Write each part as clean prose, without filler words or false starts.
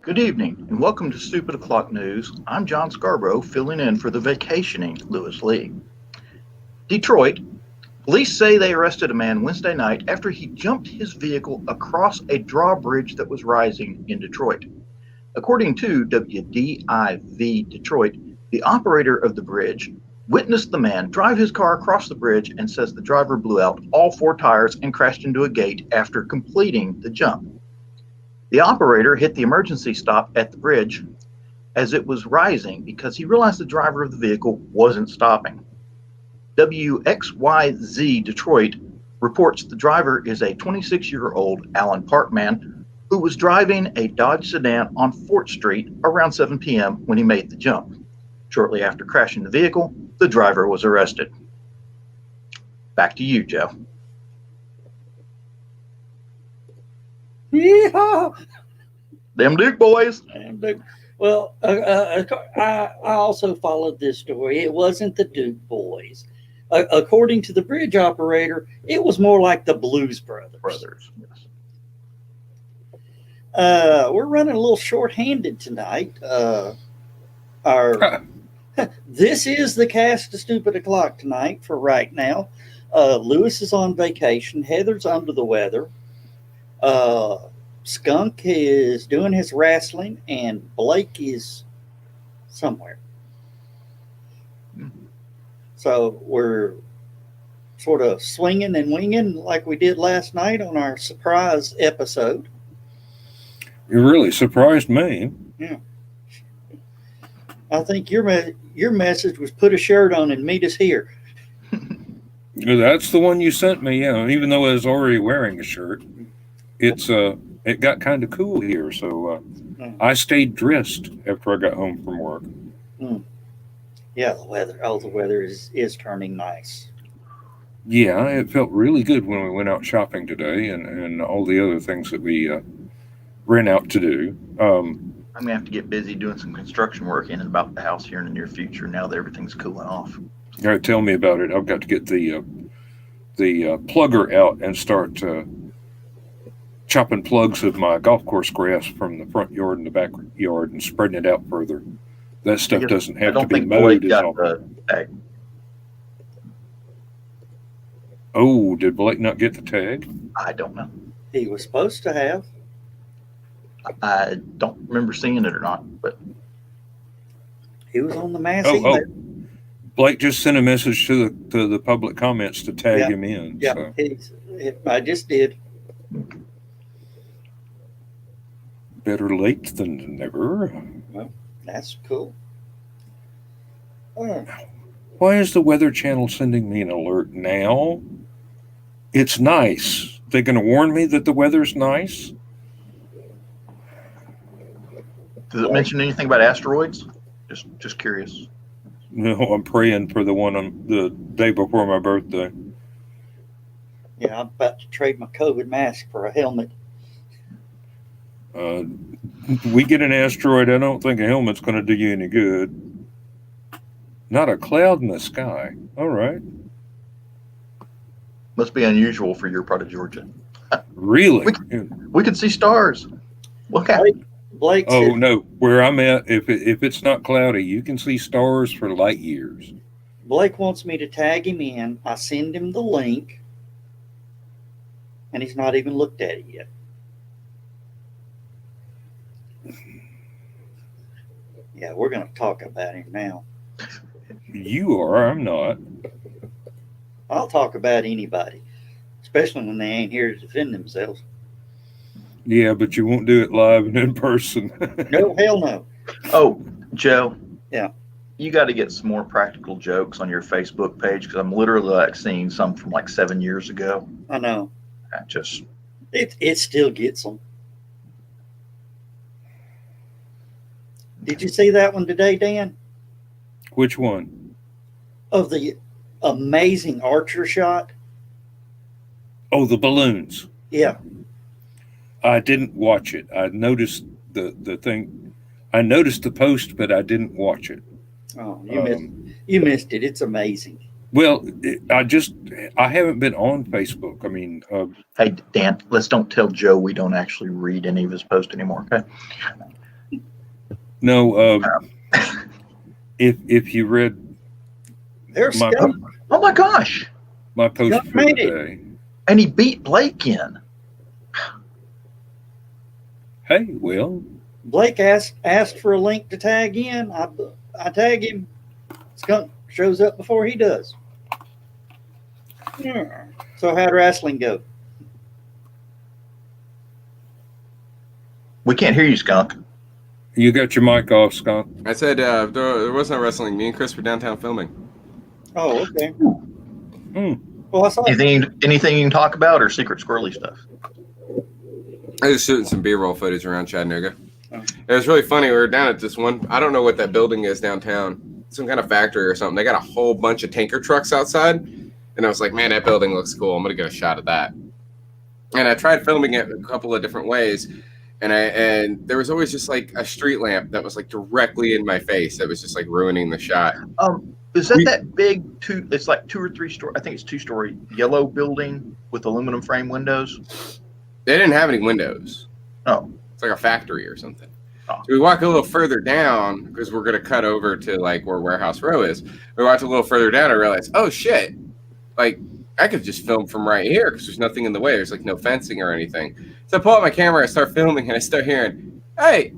Good evening, and welcome to Stupid O'Clock News. I'm John Scarborough, filling in for the vacationing Lewis Lee. Detroit, police say they arrested a man Wednesday night after he jumped his vehicle across a drawbridge that was rising in Detroit. According to WDIV Detroit, the operator of the bridge witnessed the man drive his car across the bridge and says the driver blew out all four tires and crashed into a gate after completing the jump. The operator hit the emergency stop at the bridge as it was rising because he realized the driver of the vehicle wasn't stopping. WXYZ Detroit reports the driver is a 26-year-old Allen Park man who was driving a Dodge sedan on Fort Street around 7 p.m. when he made the jump. Shortly after crashing the vehicle, the driver was arrested. Back to you, Joe. Yeehaw! Them Duke boys. Well, I also followed this story. It wasn't the Duke boys. According to the bridge operator, it was more like the Blues Brothers. Yes. We're running a little short-handed tonight. This is the cast of Stupid O'Clock tonight for right now. Lewis is on vacation. Heather's under the weather. Skunk is doing his wrestling, and Blake is somewhere. So we're sort of swinging and winging like we did last night on our surprise episode. You really surprised me. Yeah. I think your message was put a shirt on and meet us here. That's the one you sent me, yeah. Even though I was already wearing a shirt, it got kind of cool here, so I stayed dressed after I got home from work. Yeah, the weather is turning nice. Yeah, it felt really good when we went out shopping today and all the other things that we ran out to do. I'm gonna have to get busy doing some construction work in and about the house here in the near future. Now that everything's cooling off. All right, tell me about it. I've got to get the plugger out and start chopping plugs of my golf course grass from the front yard and the back yard and spreading it out further. That stuff doesn't have to be mowed. Oh, did Blake not get the tag? I don't know. He was supposed to have. I don't remember seeing it or not, but he was on the Massey. Blake just sent a message to the public comments to tag him in. Yeah, so. I just did. Better late than never. Well, that's cool. Why is the Weather Channel sending me an alert now? It's nice. They going to warn me that the weather's nice? Does it mention anything about asteroids? Just curious. No, I'm praying for the one on the day before my birthday. Yeah, I'm about to trade my COVID mask for a helmet. We get an asteroid, I don't think a helmet's going to do you any good. Not a cloud in the sky. All right. Must be unusual for your part of Georgia. Really? We could see stars. Look at Blake. Oh no, where I'm at, if it's not cloudy, you can see stars for light years. Blake wants me to tag him in. I send him the link, and he's not even looked at it yet. Yeah, we're going to talk about him now. You are, I'm not. I'll talk about anybody, especially when they ain't here to defend themselves. Yeah, but you won't do it live and in person. No, hell no. Oh, Joe. Yeah. You got to get some more practical jokes on your Facebook page because I'm literally seeing some from 7 years ago. I know. It still gets them. Did you see that one today, Dan? Which one? Of the amazing archer shot. Oh, the balloons. Yeah. I didn't watch it. I noticed the thing. I noticed the post, but I didn't watch it. Oh, you missed it. It's amazing. Well, I haven't been on Facebook. I mean, hey, Dan, let's don't tell Joe we don't actually read any of his posts anymore, okay? No, if you read There's my Skunk. Oh my gosh! my post Scott for made it. today, And he beat Blake in. hey, well, Blake asked for a link to tag in. I tag him. Skunk shows up before he does. Yeah. So how'd wrestling go? We can't hear you, Skunk. you got your mic off, Scott. I said there was no wrestling. Me and Chris were downtown filming. Oh, okay. Hmm. Well, I saw Anything you can talk about, or secret squirrely stuff? I was shooting some B-roll footage around Chattanooga. Oh. It was really funny. We were down at this one. I don't know what that building is downtown. Some kind of factory or something. They got a whole bunch of tanker trucks outside. And I was like, man, that building looks cool. I'm going to get a shot of that. And I tried filming it a couple of different ways. And there was always just like a street lamp that was like directly in my face. That was just like ruining the shot. Is that big it's like 2 or 3 story, I think it's 2-story yellow building with aluminum frame windows? They didn't have any windows. Oh. It's like a factory or something. Oh. So we walk a little further down because we're going to cut over to like where Warehouse Row is. We walked a little further down and realized, oh shit, like I could just film from right here because there's nothing in the way. There's like no fencing or anything. So I pull out my camera, I start filming, and I start hearing, hey,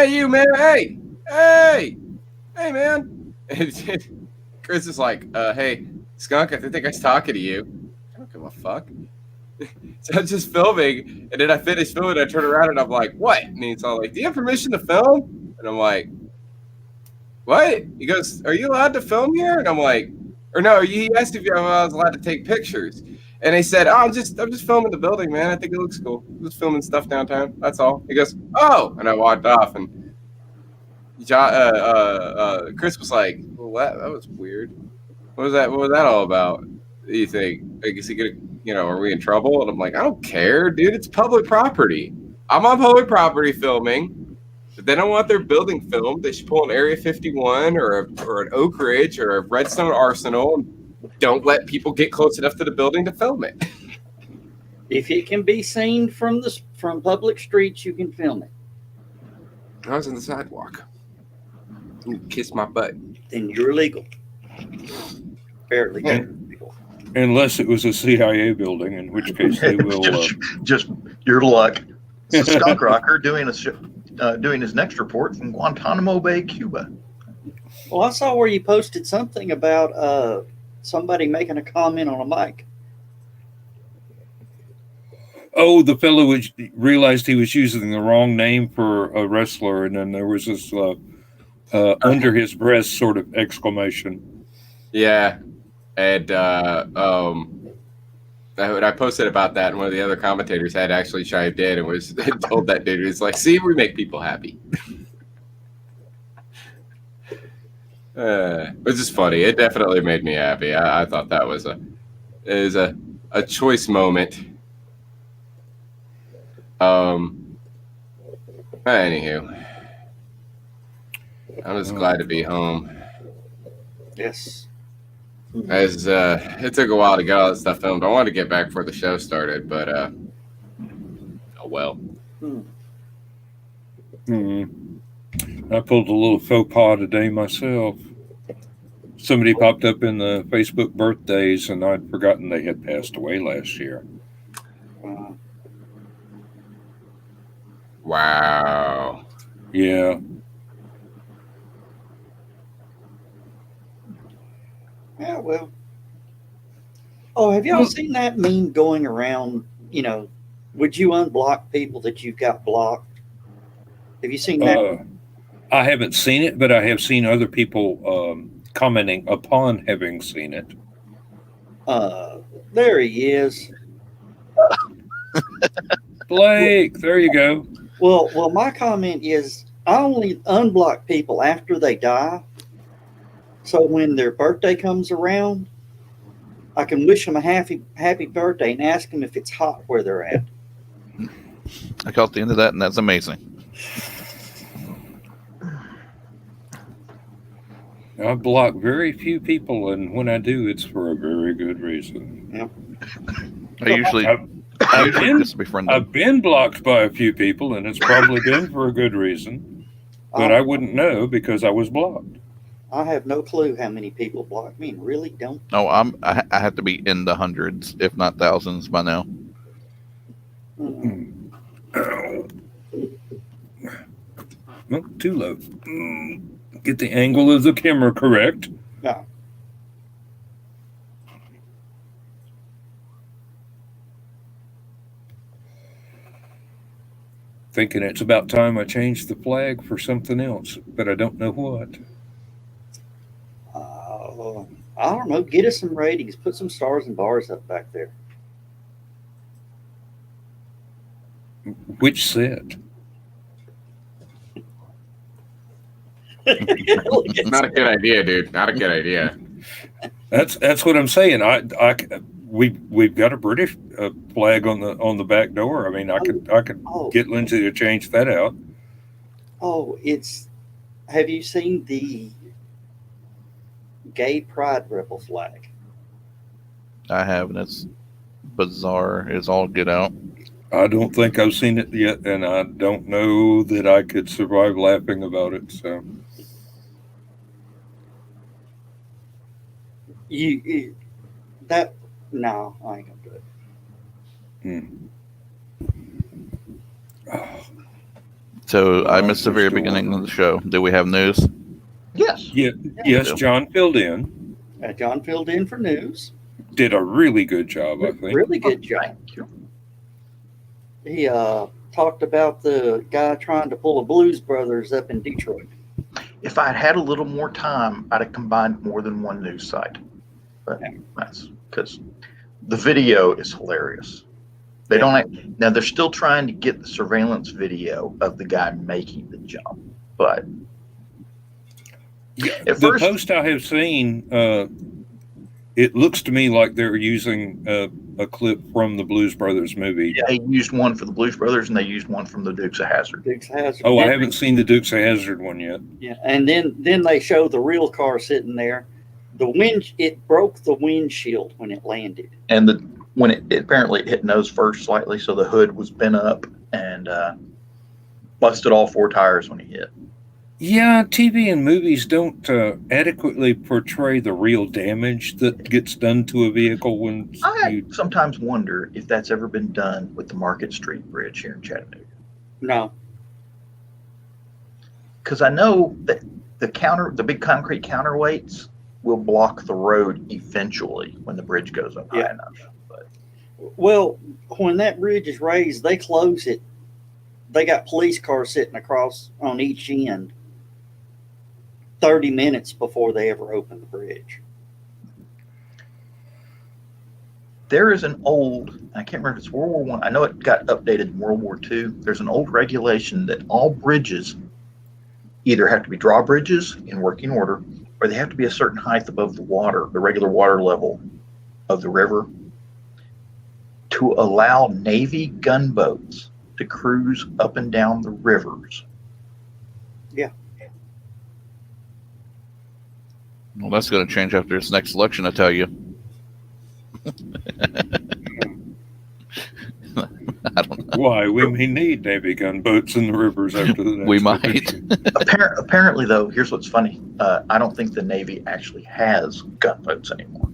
you, man, hey, man. And Chris is like, hey, Skunk, I think I was talking to you. I don't give a fuck. So I'm just filming, and then I finish filming, I turn around, and I'm like, what? And he's all like, do you have permission to film? And I'm like, what? He goes, are you allowed to film here? And I'm like, or no, he asked if I was allowed to take pictures. And they said, oh, I'm just filming the building, man. I think it looks cool. I'm just filming stuff downtown. That's all. He goes, oh, and I walked off, and Chris was like, well, that was weird. What was that all about? Do you think? Like, is he gonna, are we in trouble? And I'm like, I don't care, dude. It's public property. I'm on public property filming. If they don't want their building filmed, they should pull an Area 51 or an Oak Ridge or a Redstone Arsenal and don't let people get close enough to the building to film it. if it can be seen from public streets, you can film it. I was on the sidewalk. You kiss my butt. Then you're legal. Fairly Yeah. legal. Unless it was a CIA building, in which case they will. just your luck. It's a skunk rocker doing his next report from Guantanamo Bay, Cuba. Well, I saw where you posted something about somebody making a comment on a mic. Oh, the fellow realized he was using the wrong name for a wrestler, and then there was this under his breath sort of exclamation. Yeah, and I posted about that, and one of the other commentators had actually chived in and was told that dude, he's like, "See, we make people happy." Which is funny. It definitely made me happy. I thought that was a choice moment. Anywho, I'm just glad to be home. Yes. As it took a while to get all that stuff filmed. I wanted to get back before the show started, but oh well. I pulled a little faux pas today myself. Somebody popped up in the Facebook birthdays, and I'd forgotten they had passed away last year. Wow. Yeah. Yeah, well. Oh, have y'all seen that meme going around? Would you unblock people that you've got blocked? Have you seen that? I haven't seen it, but I have seen other people commenting upon having seen it. There he is. Blake, there you go. Well, my comment is I only unblock people after they die. So when their birthday comes around, I can wish them a happy birthday and ask them if it's hot where they're at. I caught the end of that, and that's amazing. I block very few people, and when I do, it's for a very good reason. Yeah. I usually just befriend them. I've been blocked by a few people, and it's probably been for a good reason. but I wouldn't know because I was blocked. I have no clue how many people block me and really don't. Oh, I have to be in the hundreds, if not thousands, by now. Ow. Oh, too low. Get the angle of the camera correct. No. Thinking it's about time I changed the flag for something else, but I don't know what. I don't know. Get us some ratings. Put some stars and bars up back there. Which set? Not a good idea, dude. Not a good idea. That's what I'm saying. We've got a British flag on the back door. I mean, I could get Lindsay to change that out. Oh, have you seen the gay pride rebel flag? I have, and it's bizarre. It's all get out. I don't think I've seen it yet, and I don't know that I could survive laughing about it. So no, I ain't gonna do it. Oh. So I missed the very beginning of the show. Do we have news? Yes. Yes, John filled in. John filled in for news. Did a really good job, I think. Really good job. Thank you. He talked about the guy trying to pull a Blues Brothers up in Detroit. If I'd had a little more time, I'd have combined more than one news site. But that's because the video is hilarious. They don't now. They're still trying to get the surveillance video of the guy making the jump, but the post I have seen, it looks to me like they're using a clip from the Blues Brothers movie. Yeah, they used one for the Blues Brothers, and they used one from the Dukes of Hazzard. Oh, I haven't seen the Dukes of Hazzard one yet. Yeah, and then they show the real car sitting there. It broke the windshield when it landed, And when it apparently hit nose first slightly, so the hood was bent up and busted all four tires when he hit. Yeah, TV and movies don't adequately portray the real damage that gets done to a vehicle when I sometimes wonder if that's ever been done with the Market Street Bridge here in Chattanooga. No, because I know that the big concrete counterweights will block the road eventually when the bridge goes up high enough. But well, when that bridge is raised, they close it. They got police cars sitting across on each end 30 minutes before they ever open the bridge. there is an old, I can't remember if it's World War I. I know it got updated in World War II. There's an old regulation that all bridges either have to be drawbridges in working order, or they have to be a certain height above the water, the regular water level of the river, to allow Navy gunboats to cruise up and down the rivers. Yeah. Well, that's going to change after this next election, I tell you. I don't know. Why? We may need Navy gunboats in the rivers after the next We might. election. Apparently, though, here's what's funny. I don't think the Navy actually has gunboats anymore.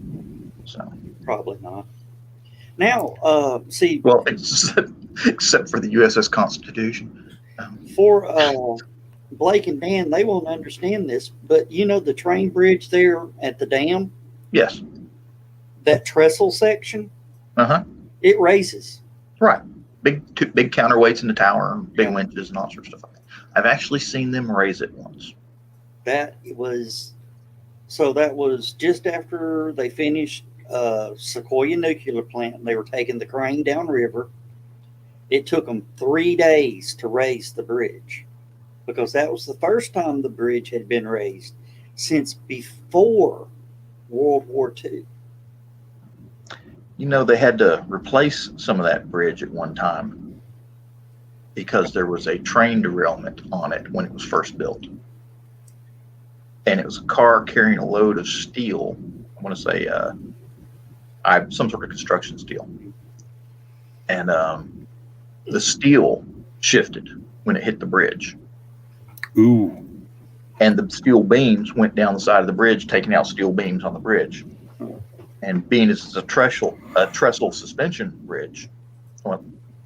So Probably not. Now, see, well, except for the USS Constitution. for Blake and Dan, they won't understand this, but you know the train bridge there at the dam, Yes. that trestle section, it raises. Right. Big counterweights in the tower, big winches, and all sorts of stuff. I've actually seen them raise it once. That was just after they finished Sequoia nuclear plant, and they were taking the crane downriver. It took them 3 days to raise the bridge, because that was the first time the bridge had been raised since before World War II. You know, they had to replace some of that bridge at one time because there was a train derailment on it when it was first built. And it was a car carrying a load of steel. I want to say some sort of construction steel. And the steel shifted when it hit the bridge. Ooh. and the steel beams went down the side of the bridge, taking out steel beams on the bridge. And being it's a trestle suspension bridge, well,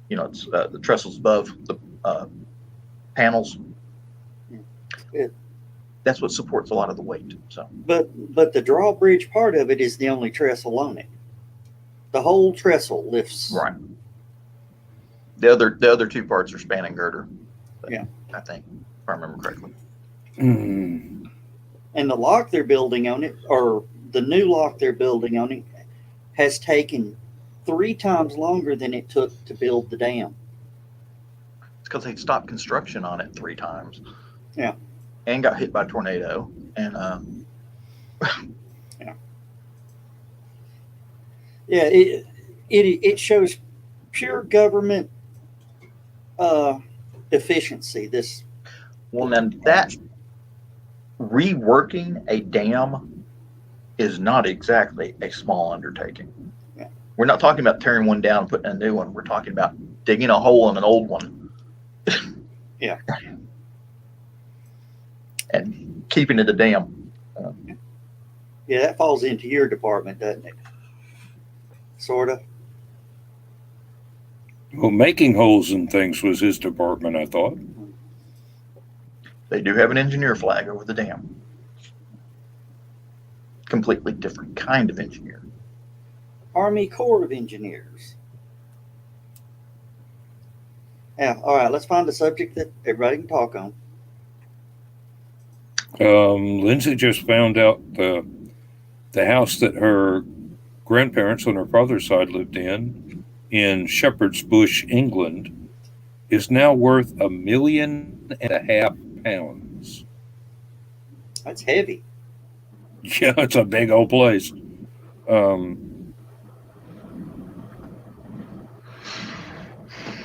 it's the trestles above the panels. It- That's what supports a lot of the weight. So, But the drawbridge part of it is the only trestle on it. The whole trestle lifts. right. The other two parts are span and girder. Yeah. I think, if I remember correctly. Mm. And the lock they're building on it, or the new lock they're building on it, has taken 3 times longer than it took to build the dam. It's because they stopped construction on it 3 times. Yeah. And got hit by a tornado. And Yeah, it shows pure government efficiency. This well, then that reworking a dam is not exactly a small undertaking. Yeah. We're not talking about tearing one down and putting a new one. We're talking about digging a hole in an old one. Yeah. And keeping it a dam. Yeah, that falls into your department, doesn't it? Sort of. Well, making holes in things was his department, I thought. They do have an engineer flag over the dam. Completely different kind of engineer. Army Corps of Engineers. Yeah, all right, let's find a subject that everybody can talk on. Lindsay just found out the house that her grandparents on her father's side lived in Shepherd's Bush, England, is now worth £1.5 million. That's heavy. Yeah, it's a big old place.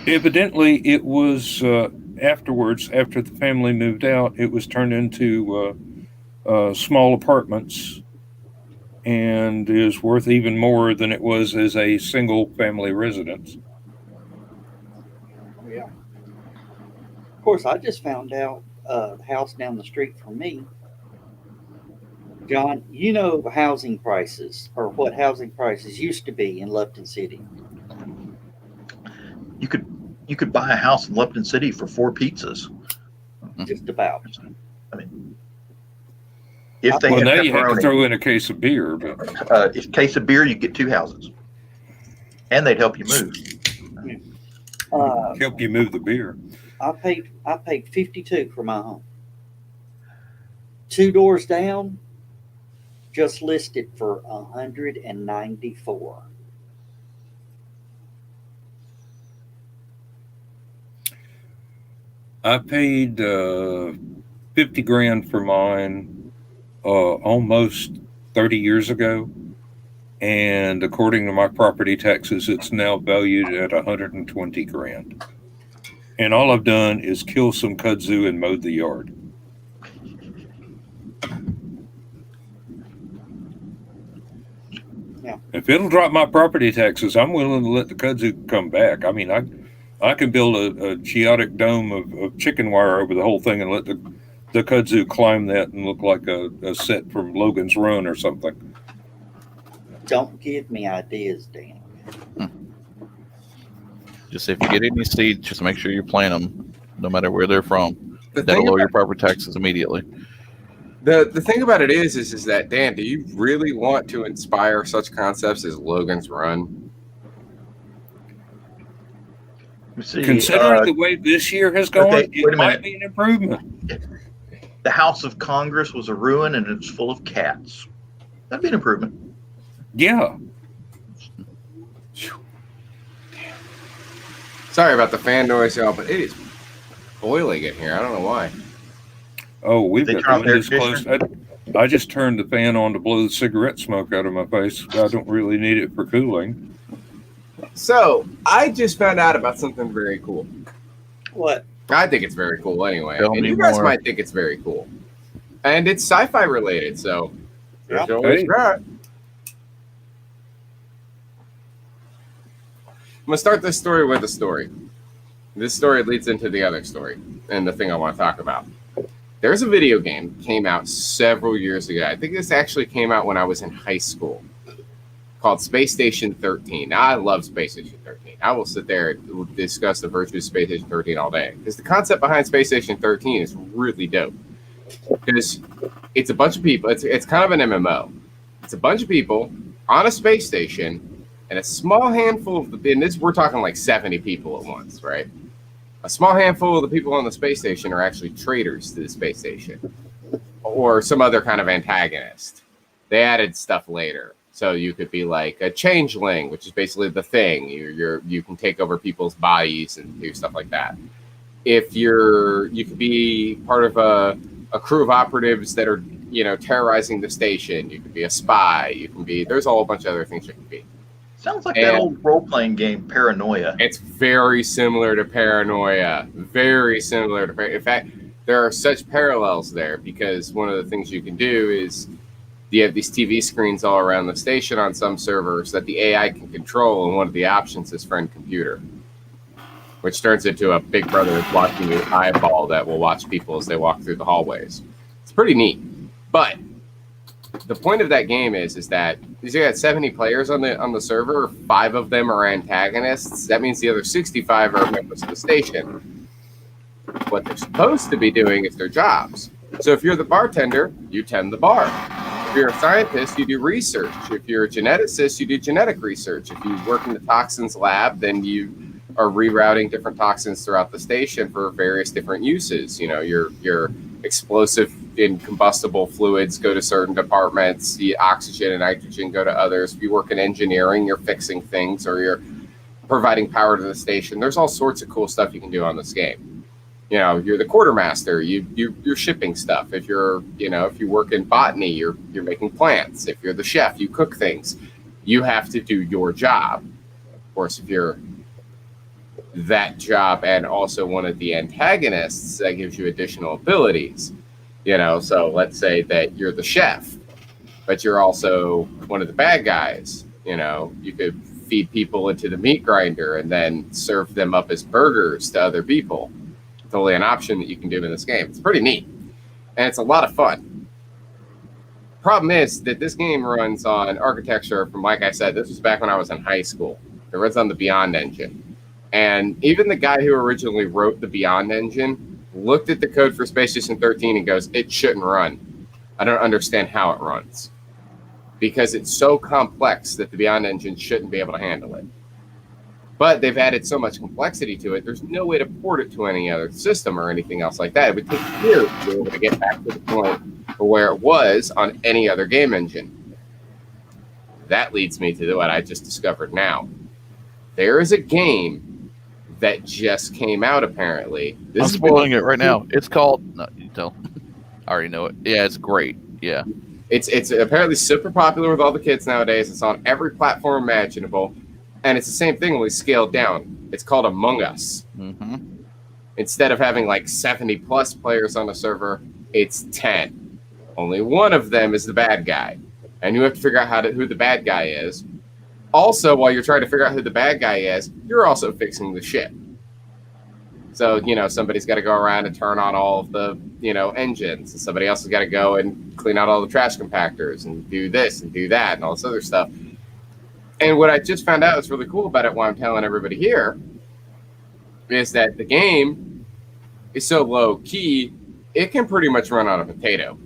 Evidently, it was afterwards, after the family moved out, it was turned into small apartments and is worth even more than it was as a single family residence. Yeah. Of course, I just found out the house down the street from me. John, you know housing prices, or what housing prices used to be in Lupton City. You could buy a house in Lupton City for 4 pizzas. Just about. I mean, if they Well, had now you have to pepperoni, throw in a case of beer, but if case of beer, you get 2 houses, and they'd help you move. help you move the beer. I paid $52 for my home. 2 doors down, just listed for $194. I paid 50 grand for mine almost 30 years ago, and according to my property taxes, it's now valued at 120 grand. And all I've done is kill some kudzu and mowed the yard. Yeah. If it'll drop my property taxes, I'm willing to let the kudzu come back. I mean, I can build a chaotic dome of chicken wire over the whole thing and let the kudzu climb that and look like a set from Logan's Run or something. Don't give me ideas, Dan. Just if you get any seeds, just make sure you plant them, no matter where they're from. The That'll thing lower your about, property taxes immediately. the thing about it is that, Dan, do you really want to inspire such concepts as Logan's Run? See, Considering the way this year has gone, okay, wait a it might minute. be an improvement. The House of Congress was a ruin, and it's full of cats. That'd be an improvement. Yeah. Sorry about the fan noise, y'all, but it is boiling in here. I don't know why. Oh, we've They got turn the off windows air closed. I just turned the fan on to blow the cigarette smoke out of my face. I don't really need it for cooling. So, I just found out about something very cool. What? I think it's very cool anyway. Tell And me you guys more. might think it's very cool. And it's sci-fi related, so there's Yeah. always Hey. that. I'm going to start this story with a story. This story leads into the other story and the thing I want to talk about. There's a video game that came out several years ago. I think this actually came out when I was in high school, called Space Station 13. Now, I love Space Station 13. I will sit there and discuss the virtues of Space Station 13 all day, because the concept behind Space Station 13 is really dope. Because it's a bunch of people. It's kind of an MMO. It's a bunch of people on a space station, and a small handful of the, and this, we're talking like 70 people at once, right? A small handful of the people on the space station are actually traitors to the space station, or some other kind of antagonist. They added stuff later. So you could be like a changeling, which is basically the thing. You can take over people's bodies and do stuff like that. You could be part of a crew of operatives that are, terrorizing the station. You could be a spy. There's a whole bunch of other things you can be. Sounds like that old role-playing game, Paranoia. It's very similar to Paranoia. Very similar to In fact, there are such parallels there, because one of the things you can do is you have these TV screens all around the station on some servers that the AI can control, and one of the options is friend computer, which turns into a big brother watching your eyeball that will watch people as they walk through the hallways. It's pretty neat. But the point of that game is that you got 70 players on the server, 5 of them are antagonists. That means the other 65 are members of the station. What they're supposed to be doing is their jobs. So if you're the bartender, you tend the bar. If you're a scientist, you do research. If you're a geneticist, you do genetic research. If you work in the toxins lab, then you are rerouting different toxins throughout the station for various different uses. Your explosive and combustible fluids go to certain departments. The oxygen and nitrogen go to others. If you work in engineering, you're fixing things, or you're providing power to the station. There's all sorts of cool stuff you can do on this game. You're the quartermaster. You're shipping stuff. If you work in botany, you're making plants. If you're the chef, you cook things. You have to do your job. Of course, if you're that job and also one of the antagonists, that gives you additional abilities. So let's say that you're the chef, but you're also one of the bad guys. You could feed people into the meat grinder and then serve them up as burgers to other people. It's only an option that you can do in this game. It's pretty neat, and it's a lot of fun. Problem is that this game runs on architecture from, like I said, this was back when I was in high school. It runs on the Beyond engine. And even the guy who originally wrote the Beyond engine looked at the code for Space Station 13 and goes, it shouldn't run. I don't understand how it runs. Because it's so complex that the Beyond engine shouldn't be able to handle it. But they've added so much complexity to it, there's no way to port it to any other system or anything else like that. It would take years to be able to get back to the point where it was on any other game engine. That leads me to what I just discovered now. There is a game that just came out, apparently. I'm spoiling it right now. It's called... No, you tell. I already know it. Yeah, it's great. Yeah. It's apparently super popular with all the kids nowadays. It's on every platform imaginable. And it's the same thing, only scaled down. It's called Among Us. Mm-hmm. Instead of having like 70 plus players on a server, it's 10. Only one of them is the bad guy. And you have to figure out who the bad guy is. Also, while you're trying to figure out who the bad guy is, you're also fixing the ship. So, somebody's got to go around and turn on all of the, engines. And somebody else has got to go and clean out all the trash compactors and do this and do that and all this other stuff. And what I just found out is really cool about it, why I'm telling everybody here, is that the game is so low key, it can pretty much run on a potato.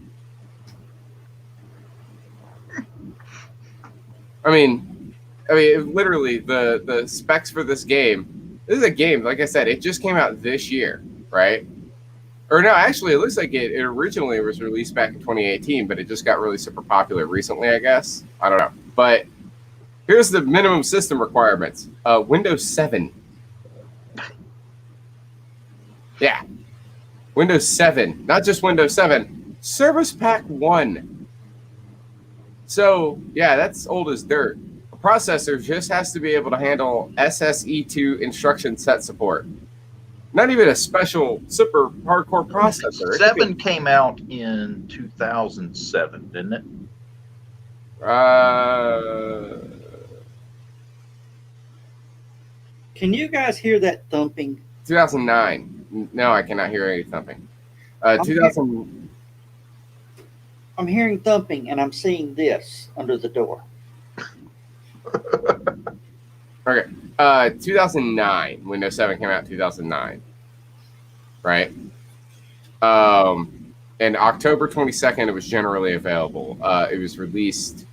I mean, literally, the specs for this game, this is a game, like I said, it just came out this year, right? Or no, actually, it looks like it originally was released back in 2018, but it just got really super popular recently, I guess. I don't know. But here's the minimum system requirements. Windows 7. Yeah. Windows 7. Not just Windows 7. Service Pack 1. So, yeah, that's old as dirt. A processor just has to be able to handle SSE2 instruction set support. Not even a special super hardcore processor. 7 came out in 2007, didn't it? Can you guys hear that thumping? 2009. No, I cannot hear any thumping. I'm 2000. I'm hearing thumping and I'm seeing this under the door. Okay. 2009. Windows 7 came out in 2009. Right. And October 22nd, it was generally available. It was released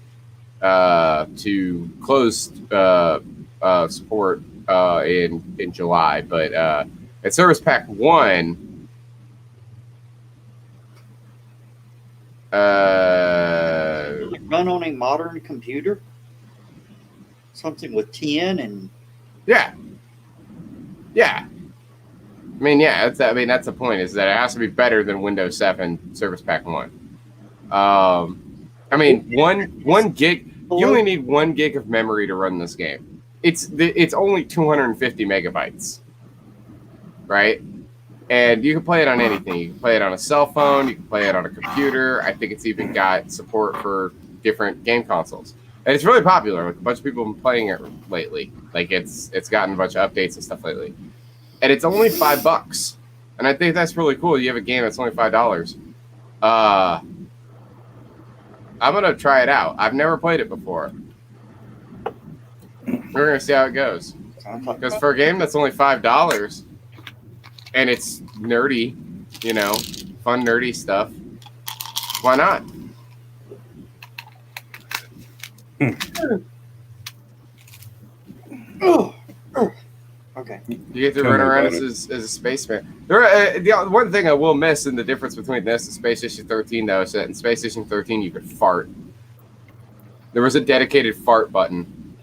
to closed support in July, but at Service Pack 1, Does it run on a modern computer? Something with 10 and yeah. I mean, yeah, that's the point, is that it has to be better than Windows 7 Service Pack 1. I mean, one gig, you only need 1 gig of memory to run this game. It's only 250 megabytes, right? And you can play it on anything. You can play it on a cell phone. You can play it on a computer. I think it's even got support for different game consoles. And it's really popular. Like, a bunch of people have been playing it lately. Like, it's gotten a bunch of updates and stuff lately. And it's only $5. And I think that's really cool. You have a game that's only $5. I'm going to try it out. I've never played it before. We're going to see how it goes. Because for a game that's only $5 and it's nerdy, fun nerdy stuff, why not? Okay. You get to run around as a spaceman. The one thing I will miss in the difference between this and Space Station 13, though, is that in Space Station 13 you could fart. There was a dedicated fart button.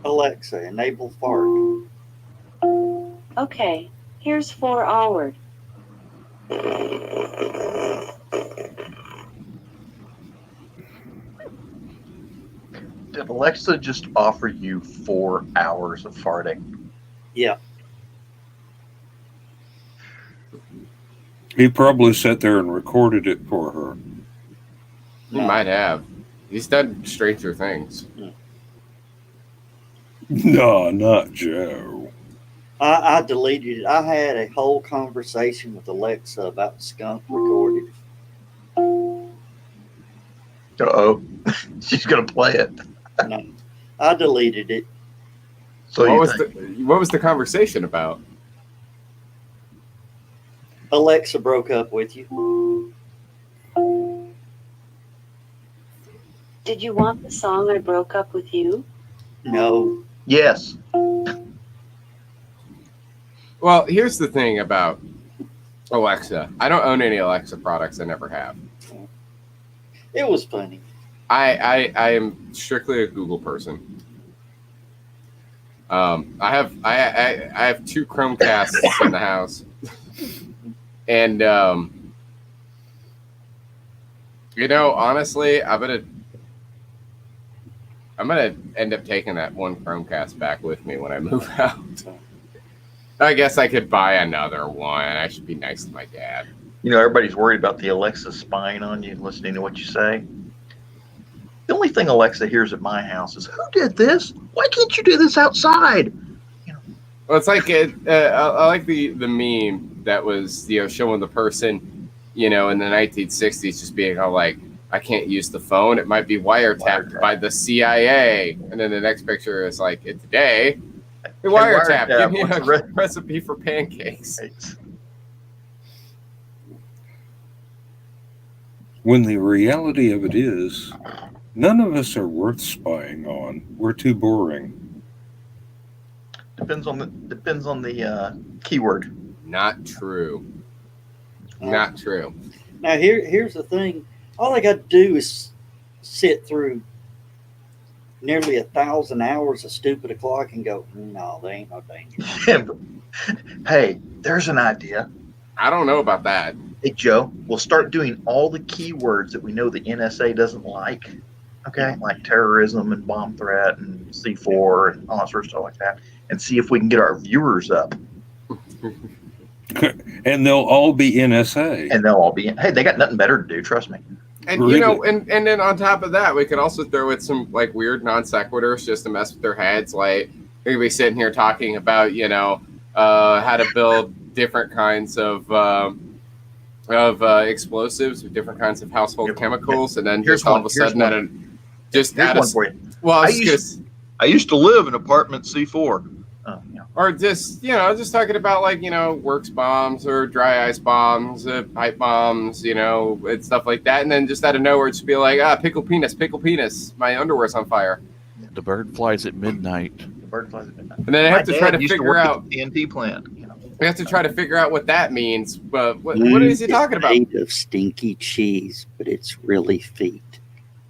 Alexa, enable fart. Okay, here's 4 hours. Did Alexa just offer you 4 hours of farting? Yeah. He probably sat there and recorded it for her. He might have. He's done Stranger Things. No, not Joe. I deleted it. I had a whole conversation with Alexa about the skunk recorded. Uh-oh. She's going to play it. No, I deleted it. So what was the conversation about? Alexa broke up with you. Did you want the song I Broke Up With You? No. Yes. Well, here's the thing about Alexa. I don't own any Alexa products. I never have. It was funny. I am strictly a Google person. I have 2 Chromecasts in the house, and honestly, I'm gonna end up taking that one Chromecast back with me when I move out. I guess I could buy another one. I should be nice to my dad. Everybody's worried about the Alexa spying on you, listening to what you say. The only thing Alexa hears at my house is, "Who did this? Why can't you do this outside?" Well, it's like I like the meme that was showing the person in the 1960s just being all like, "I can't use the phone. It might be wiretapped by the CIA." And then the next picture is like, "Today, the wiretap. Give me a recipe for pancakes." When the reality of it is, none of us are worth spying on. We're too boring. Depends on the keyword. Not true. Not true. Now here's the thing. All I got to do is sit through nearly 1,000 hours of Stupid O'Clock and go, no, there ain't no danger. Hey, there's an idea. I don't know about that. Hey, Joe, we'll start doing all the keywords that we know the NSA doesn't like. Okay, like terrorism and bomb threat and C4 and all sorts of stuff like that, and see if we can get our viewers up. And they'll all be NSA. And they'll all be, hey, they got nothing better to do, trust me. And and then on top of that, we could also throw in some like weird non sequiturs just to mess with their heads. Like we could be sitting here talking about how to build different kinds of of explosives with different kinds of household chemicals, and then Here's just all one, of a here's sudden, one. at a, just Here's out one of for you. well, I was I just gonna. I used to live in apartment C4. Yeah. Or just, just talking about like, works bombs or dry ice bombs, pipe bombs, and stuff like that. And then just out of nowhere, just be like, pickle penis, my underwear's on fire. The bird flies at midnight. The bird flies at midnight. And then I My have to try dad to used to figure work out, at the TNT plant. we have to try to figure out what that means. But what is he talking about? Made of stinky cheese, but it's really feet.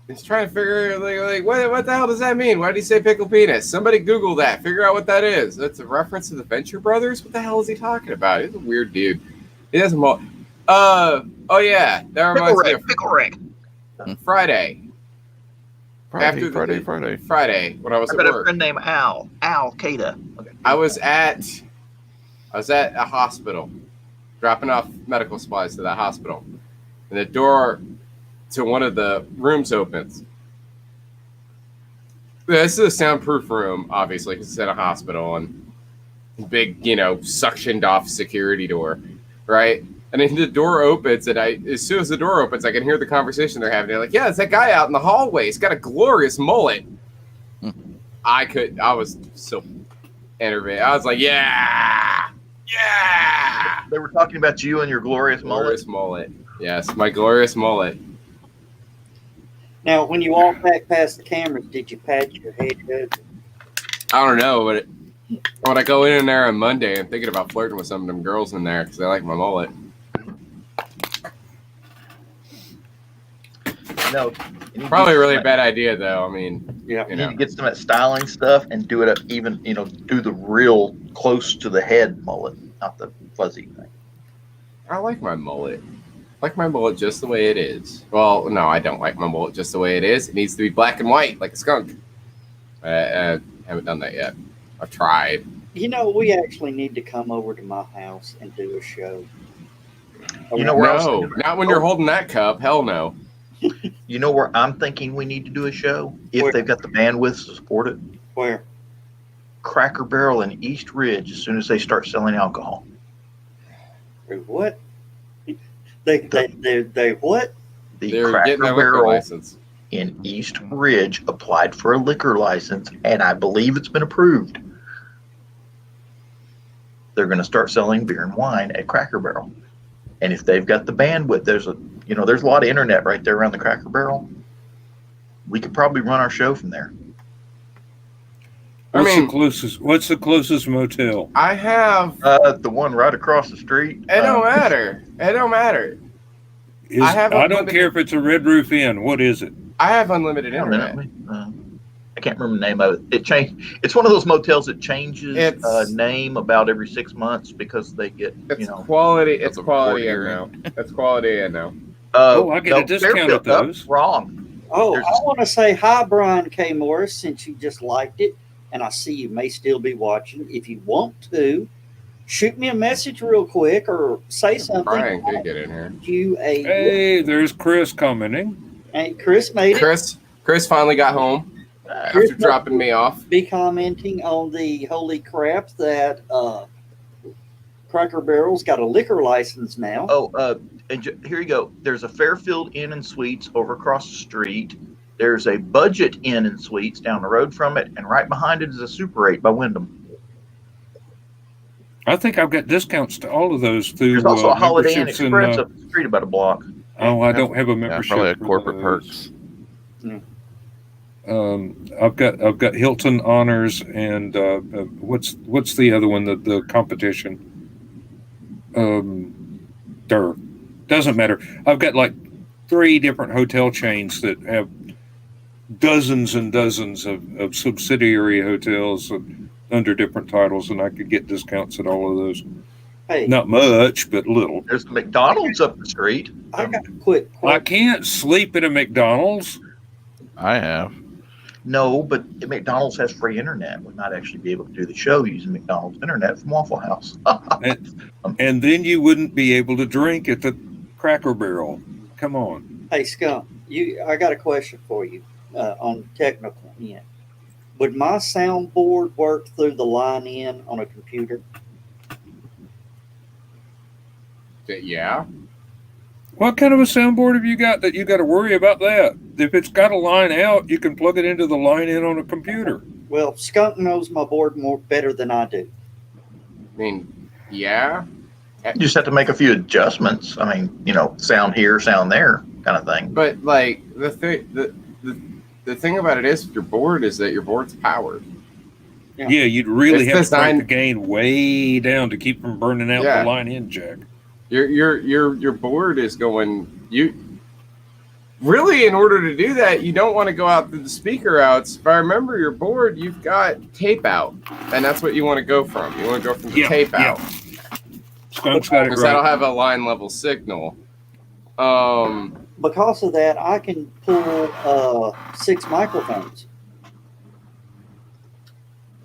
He's trying to figure like what the hell does that mean? Why did he say pickle penis? Somebody Google that. Figure out what that is. That's a reference to the Venture Brothers. What the hell is he talking about? He's a weird dude. He doesn't. Oh yeah, that reminds me of Pickle Rick. Friday. Friday. Friday when I was I at got a work. friend named Al Cada. Okay. I was at a hospital, dropping off medical supplies to that hospital, and the door to one of the rooms opens. This is a soundproof room, obviously, because it's in a hospital, and big, suctioned off security door, right? And then the door opens, and as soon as the door opens, I can hear the conversation they're having. They're like, "Yeah, it's that guy out in the hallway. He's got a glorious mullet." I was so enervated. I was like, "Yeah. They were talking about you and your glorious mullet. Glorious mullet. Yes, my glorious mullet." Now, when you walk back past the cameras, did you pat your head? I don't know, but when I go in there on Monday, I'm thinking about flirting with some of them girls in there because they like my mullet. No, Probably a really bad idea, though. I mean, Yeah. You need to get some of that styling stuff and do it up even, do the real close to the head mullet, not the fuzzy thing. I like my mullet. I like my mullet just the way it is. Well, no, I don't like my mullet just the way it is. It needs to be black and white, like a skunk. I haven't done that yet. I've tried. We actually need to come over to my house and do a show. You know where No, not when you're holding that cup. Hell no. You know where I'm thinking we need to do a show? If Where? they've got the bandwidth to support it. Where? Cracker Barrel in East Ridge as soon as they start selling alcohol. What? They what? The They're Cracker getting their liquor Barrel license. in East Ridge applied for a liquor license, and I believe it's been approved. They're going to start selling beer and wine at Cracker Barrel. And if they've got the bandwidth, there's a lot of internet right there around the Cracker Barrel. We could probably run our show from there. What's the closest motel? I have. The one right across the street. It don't matter. It don't matter. I don't care if it's a Red Roof Inn. What is it? I have unlimited internet. I can't remember the name of it. It changed. It's one of those motels that changes name about every 6 months because they get Quality. It's That's a quality in report now. That's quality in now. I get a discount Fairfield, at those. Wrong. Oh, There's- I want to say hi, Brian K. Morris, since you just liked it, and I see you may still be watching. If you want to, shoot me a message real quick or say something. Brian could get in here. Hey, there's Chris commenting. Hey, Chris made it. Chris finally got home after dropping me off. Be commenting on the holy crap that Cracker Barrel's got a liquor license now. Here you go. There's a Fairfield Inn and Suites over across the street. There's a Budget Inn and Suites down the road from it, and right behind it is a Super 8 by Wyndham. I think I've got discounts to all of those through. There's also a Holiday Inn memberships Express up the street about a block. I don't have a Yeah, membership. probably a for corporate those. perks. I've got Hilton Honors and what's the other one? The competition. Doesn't matter. I've got like 3 different hotel chains that have dozens and dozens of subsidiary hotels under different titles, and I could get discounts at all of those. Hey, Not much, but little. There's the McDonald's up the street. I got a quick I question. can't sleep at a McDonald's. I have. No, but McDonald's has free internet. We might actually be able to do the show using McDonald's internet from Waffle House. And then you wouldn't be able to drink at the Cracker Barrel. Come on. Hey, Scum, I got a question for you on technical end. Would my soundboard work through the line in on a computer? Yeah. What kind of a soundboard have you got that you got to worry about that? If it's got a line out, you can plug it into the line in on a computer. Well, Skunk knows my board better than I do. I mean, yeah. You just have to make a few adjustments. I mean, sound here, sound there, kind of thing. But like the thing about it is, with your board is that your board's powered. Yeah. Yeah, you'd really It's have to crank designed- the gain way down to keep from burning out Yeah. the line in jack. Your board is going. You really, in order to do that, you don't want to go out through the speaker outs. If I remember your board, you've got tape out, and that's what you want to go from. You want to go from the tape out. Skunk's got it Because that'll right. have a line level signal. Because of that, I can pull 6 microphones.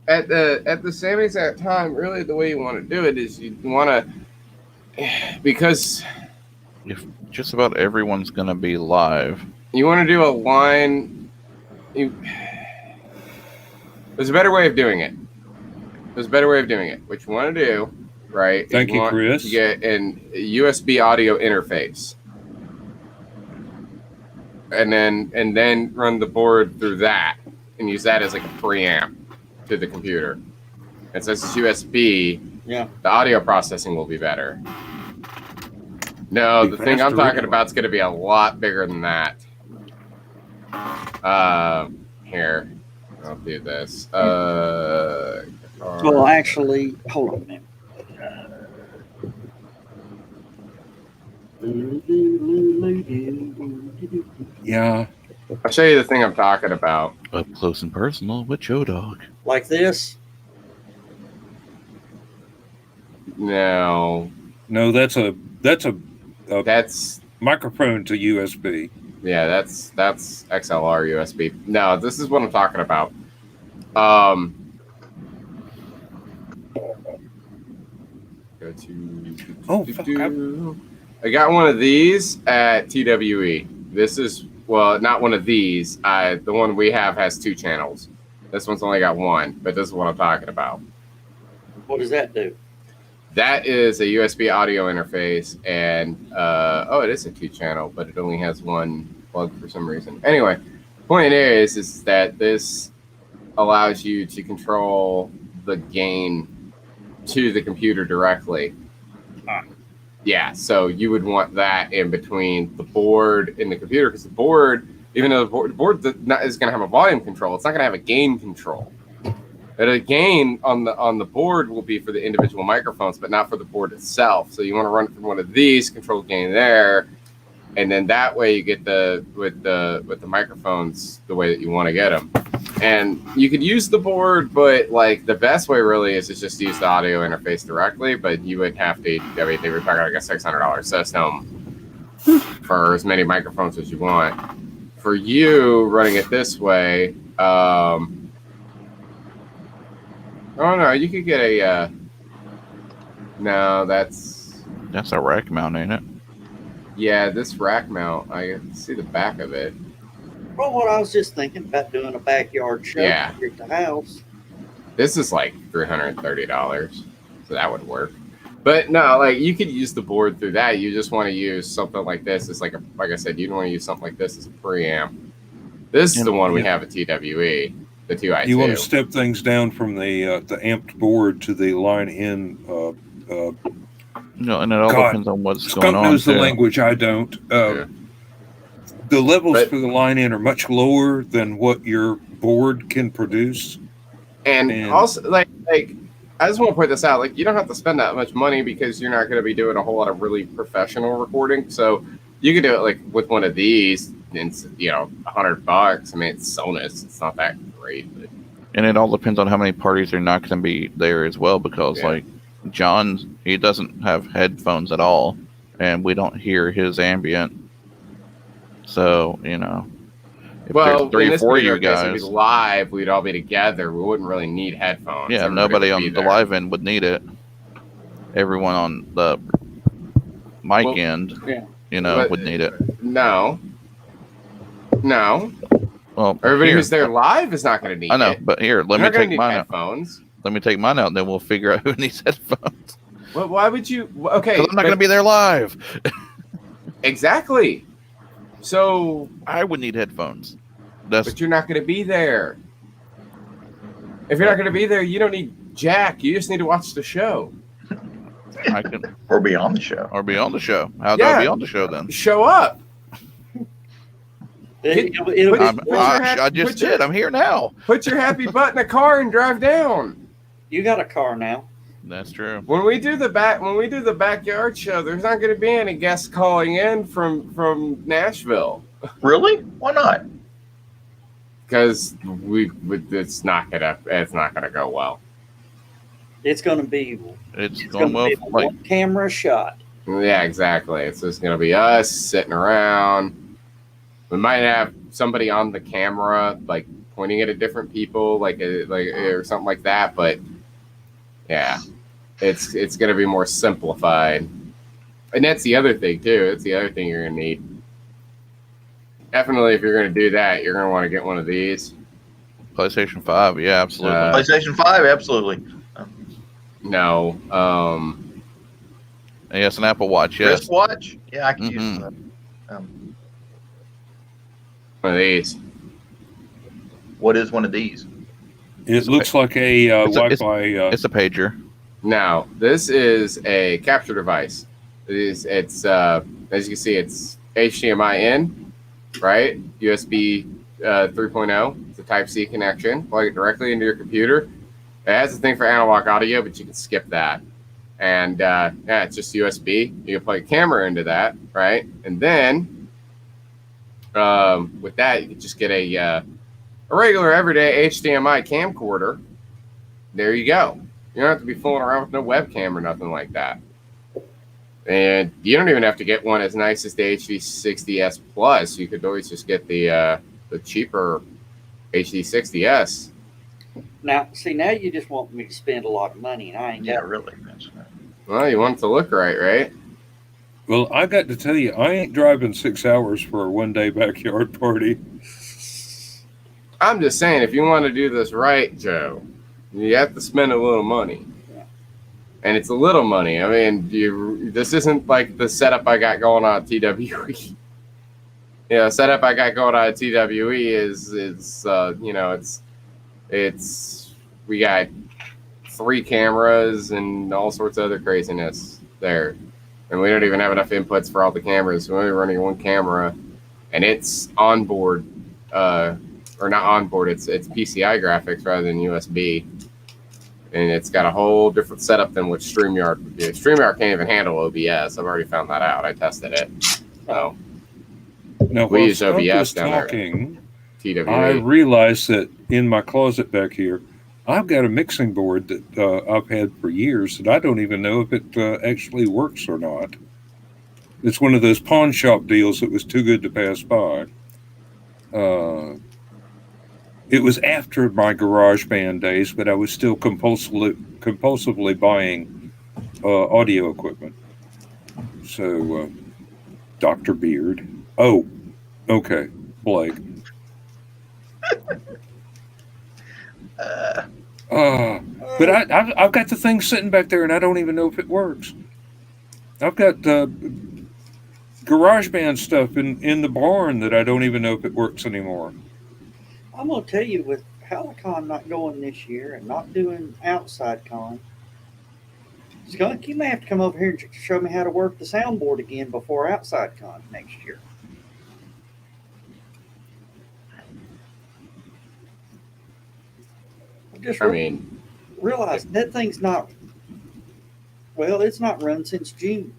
At the same exact time, really, the way you want to do it is you want to, because If just about everyone's going to be live, you want to do a line. There's a better way of doing it. What you want to do, right? Thank you, want Chris. to get an USB audio interface, and then run the board through that, and use that as like a preamp to the computer. And since it's USB, Yeah. the audio processing will be better. No, Be the thing I'm faster talking anyway. about is going to be a lot bigger than that. Here, I'll do this. Well, actually, hold on a minute. Yeah. I'll show you the thing I'm talking about. up close and personal with Joe Dog. Like this. No, No, that's a that's microphone to USB. yeah, that's XLR USB. No, this is what I'm talking about. Go to. Oh, fuck, I got one of these at TWE. This is not one of these. The one we have has 2 channels. This one's only got 1, but this is what I'm talking about. What does that do? That is a USB audio interface, and it is a 2-channel, but it only has 1 plug for some reason. Anyway, point is that this allows you to control the gain to the computer directly. Yeah, so you would want that in between the board and the computer, because the board, even though the board is going to have a volume control, it's not going to have a gain control. And a gain on the board will be for the individual microphones, but not for the board itself. So you want to run it from one of these, control gain there, and then that way you get with the microphones the way that you want to get them. And you could use the board, but like the best way really is to just use the audio interface directly. But you would have to, I mean, they would probably like a $600 system for as many microphones as you want. For you running it this way, oh no, you could get a. No, that's That's a rack mount, ain't it? yeah. This rack mount, I can see the back of it. Well, what I was just thinking about doing a backyard show Yeah. here at the house. This is like $330, so that would work. But no, like you could use the board through that. You just want to use something like this. It's like I said, you don't want to use something like this as a preamp. This is the one we have at TWE, the 2i2. You want to step things down from the amped board to the line in. No, and it all God, depends on what's Skunk going on. knows the too. language. I don't. Yeah. The levels But- for the line in are much lower than what your board can produce. And Man. also, like I just want to point this out. Like, you don't have to spend that much money because you're not going to be doing a whole lot of really professional recording. So you can do it like with one of these, and $100. I mean, it's Sonus. It's not that great, but And it all depends on how many parties are not going to be there as well, because Yeah. like John, he doesn't have headphones at all, and we don't hear his ambient. So if well, there's 3 in or this 4 of particular you case, it'd guys, be live. We'd all be together. We wouldn't really need headphones. yeah, Everybody nobody would on be the there. live end would need it. Everyone on the mic Well, end, yeah. But- would need it. No. Well, Everybody here, who's there live is not going to need I know, it. but here, let They're me not going take to need mine out. headphones. Let me take mine out, and then we'll figure out who needs headphones. Well, why would you? Okay, Because I'm not going to be there live. Exactly. So, I would need headphones. That's but you're not going to be there. If you're not going to be there, you don't need jack. You just need to watch the show. I can Or be on the show. or be on the show. How do I be on the show then? Show up. It'll Put- be put I'm, your hat- I just put your- did. I'm here now. Put your happy butt in a car and drive down. you got a car now. That's true. When we do the backyard show, there's not going to be any guests calling in from Nashville Really? Why not? because it's not gonna go well. It's going to be It's it's going well. be a Like one camera shot. Yeah, exactly. It's just going to be us sitting around. We might have somebody on the camera, like pointing it at different people, like or something like that. But yeah, it's going to be more simplified. And that's the other thing too. It's the other thing you're going to need. Definitely, if you're going to do that, you're going to want to get one of these. PlayStation 5. Yeah, absolutely. PlayStation 5, absolutely. No, Yes, an Apple Watch. Yes. Wristwatch? Yeah, I can use Mhm. that. one of these. What is one of these? It looks like a Wi-Fi. It's a pager. Now, this is a capture device. It's as you can see, it's HDMI in, right? USB 3.0. It's a Type-C connection. Plug it directly into your computer. It has a thing for analog audio, but you can skip that. And yeah, it's just USB. You can plug a camera into that, right? And then with that, you can just get a regular everyday HDMI camcorder. There you go. You don't have to be fooling around with no webcam or nothing like that. And you don't even have to get one as nice as the HD60S Plus. You could always just get the cheaper HD60S. Now, see, now you just want me to spend a lot of money, and I ain't Yeah, got it. really. Well, you want it to look right? Well, I got to tell you, I ain't driving 6 hours for a one-day backyard party. I'm just saying, if you want to do this right, Joe, you have to spend a little money. And it's a little money. I mean, this isn't like the setup I got going on at TWE. Setup I got going on at TWE it's we got 3 cameras and all sorts of other craziness there. And we don't even have enough inputs for all the cameras. We're only running one camera, and it's onboard, or not onboard. It's PCI graphics rather than USB, and it's got a whole different setup than what StreamYard would do. StreamYard can't even handle OBS. I've already found that out. I tested it. So Now, We while use Skunk OBS was down there. talking, TWE. I realized that in my closet back here, I've got a mixing board that I've had for years that I don't even know if it actually works or not. It's one of those pawn shop deals that was too good to pass by. It was after my GarageBand days, but I was still compulsively buying audio equipment. So, Dr. Beard. Oh, okay, Blake. But I've got the thing sitting back there, and I don't even know if it works. I've got GarageBand stuff in the barn that I don't even know if it works anymore. I'm going to tell you, with Halicon not going this year and not doing outside con, Skunk, you may have to come over here and show me how to work the soundboard again before outside con next year. I mean, Realize that thing's not, well, it's not run since June.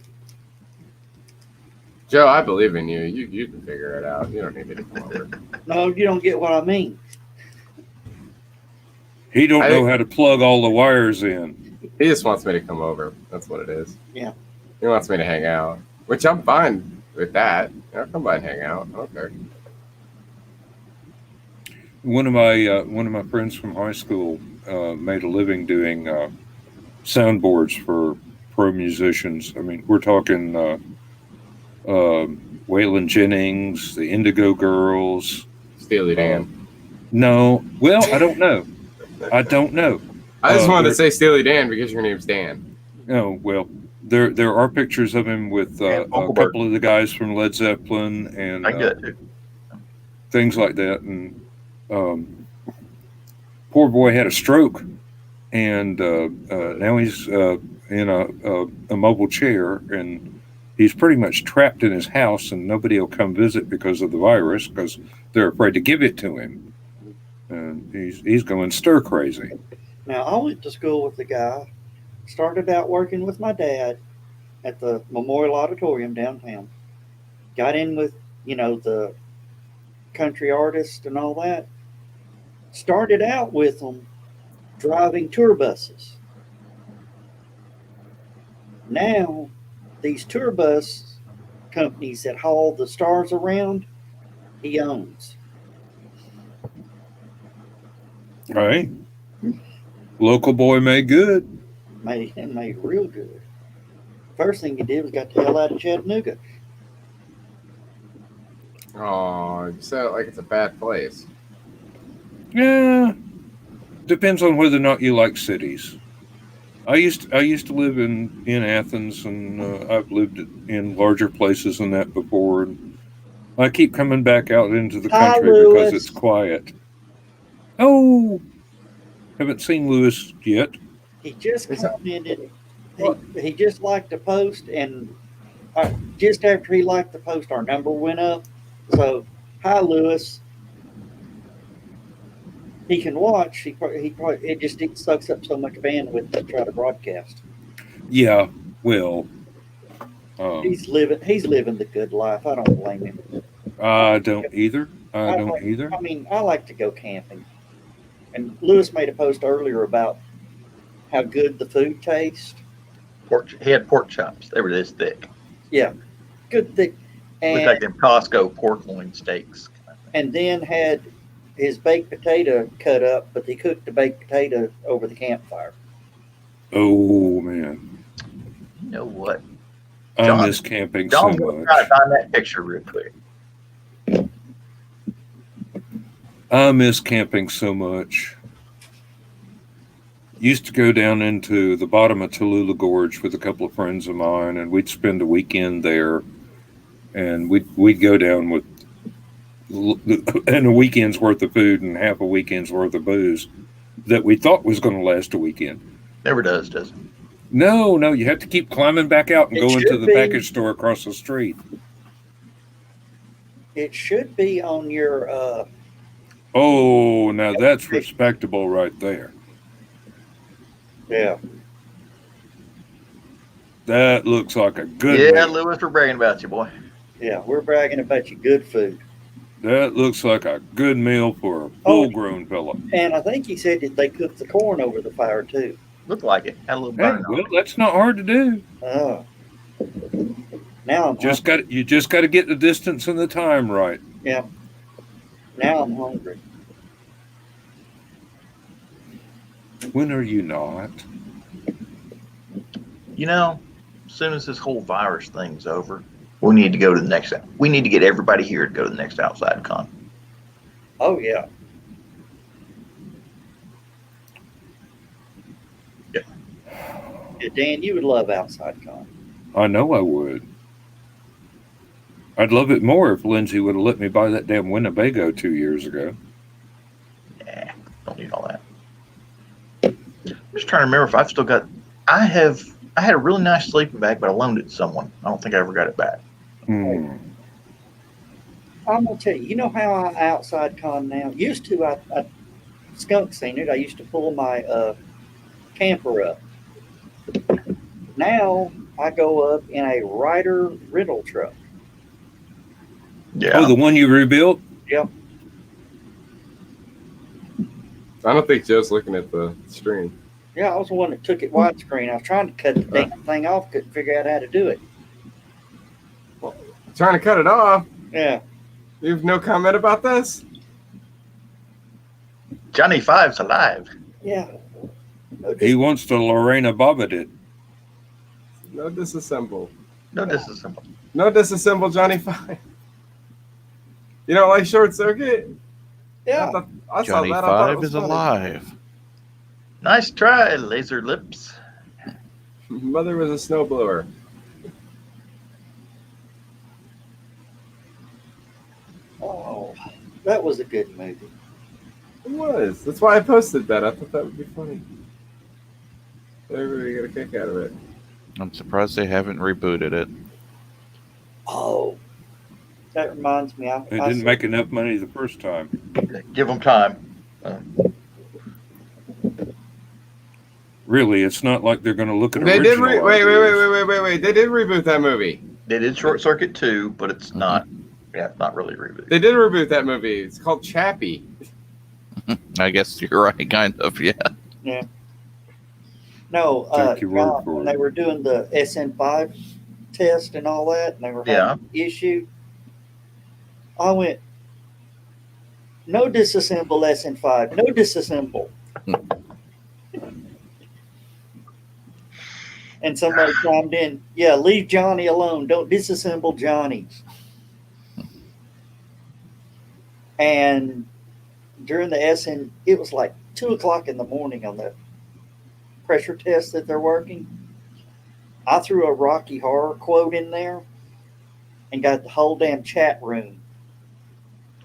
Joe, I believe in you. You can figure it out. You don't need me to come over. No, you don't get what I mean. He don't I know think- how to plug all the wires in. He just wants me to come over. That's what it is. Yeah. He wants me to hang out, which I'm fine with that. I'll come by and hang out. I don't care. One of my friends from high school made a living doing soundboards for pro musicians. I mean, we're talking Waylon Jennings, the Indigo Girls. Steely Dan. No, well, I don't know. I don't know. I just wanted to there- say Steely Dan because your name's Dan. Oh well, There are pictures of him with And a Uncle couple of the guys from Led Zeppelin and I can do that too. things like that. And poor boy had a stroke, and now he's in a mobile chair, and he's pretty much trapped in his house, and nobody will come visit because of the virus, because they're afraid to give it to him. And he's going stir crazy. Now, I went to school with the guy, started out working with my dad at the Memorial Auditorium downtown. Got in with, the country artists and all that. Started out with them driving tour buses. Now, these tour bus companies that haul the stars around, he owns. All right. Local boy made good. Made real good. First thing he did was got the hell out of Chattanooga. Oh, you said it like it's a bad place. Yeah. Depends on whether or not you like cities. I used to live in Athens, and I've lived in larger places than that before. And I keep coming back out into the Hi, country Lewis. because it's quiet. Oh, haven't seen Lewis yet. He just Is that- commented. What? He just liked the post, and just after he liked the post, our number went up. So, hi, Lewis. He can watch. He probably it sucks up so much bandwidth to try to broadcast. Yeah, well, He's living the good life. I don't blame him. I don't either. I don't either. I mean, I like to go camping. And Lewis made a post earlier about how good the food tastes. He had pork chops. They were this thick. Yeah, good thick. Looked like them Costco pork loin steaks. And then had his baked potato cut up, but they cooked the baked potato over the campfire. Oh man, You know what? I John- miss camping so John's going to much. try to find that picture real quick. I miss camping so much. Used to go down into the bottom of Tallulah Gorge with a couple of friends of mine, and we'd spend a weekend there. And we'd go down with and a weekend's worth of food and half a weekend's worth of booze that we thought was going to last a weekend. Never does it? No, you have to keep climbing back out and It going to should the be. package store across the street. It should be on your Oh, now that's respectable right there. yeah. That looks like a good Yeah, meal. Lewis, we're bragging about you, boy. Yeah, we're bragging about your good food. That looks like a good meal for a full-grown fella. And I think he said that they cooked the corn over the fire too. Looked like it. Had a little Hey, burn on well, it. that's not hard to do. Oh. Now I'm You just got to get the distance and the time right. now I'm hungry. When are you not? You know, as soon as this whole virus thing's over, we need to go to the next. We need to get everybody here to go to the next outside con. Oh yeah. Yeah. Yeah, Dan, you would love outside con. I know I would. I'd love it more if Lindsay would have let me buy that damn Winnebago 2 years ago. Yeah, don't need all that. I'm just trying to remember if I've still got. I had a really nice sleeping bag, but I loaned it to someone. I don't think I ever got it back. Hmm. I'm gonna tell you. You know how I outside con now? Used to I skunk seen it. I used to pull my camper up. Now I go up in a Ryder rental truck. Yeah. Oh, the one you rebuilt? Yep. I don't think Joe's looking at the stream. Yeah, I was the one that took it widescreen. I was trying to cut the damn thing off, couldn't figure out how to do it. Trying to cut it off. Yeah. You have no comment about this? Johnny Five's alive. Yeah. He wants to Lorena Bobbitt it. No disassemble. No, this is simple. No disassemble Johnny Five. You don't like Short Circuit? Yeah. I saw Johnny that. I thought it Five was is funny. alive. Nice try, Laser Lips. Mother was a snowblower. Oh, that was a good movie. It was. That's why I posted that. I thought that would be funny. Everybody got a kick out of it. I'm surprised they haven't rebooted it. Oh, that reminds me. They didn't make enough money the first time. Give them time. Really, it's not like they're going to look at They did. original Wait. ideas. They did reboot that movie. They did Short Circuit 2, but it's not. Yeah, it's not really rebooted. They did reboot that movie. It's called Chappie. I guess you're right, kind of, yeah. Yeah. No, Take your word for when it. they were doing the SN5 test and all that, and they were having issue, I went, no disassemble SN5, no disassemble. And somebody chimed in, yeah, leave Johnny alone. Don't disassemble Johnny. And during the SN, it was like 2:00 in the morning on the pressure test that they're working. I threw a Rocky Horror quote in there and got the whole damn chat room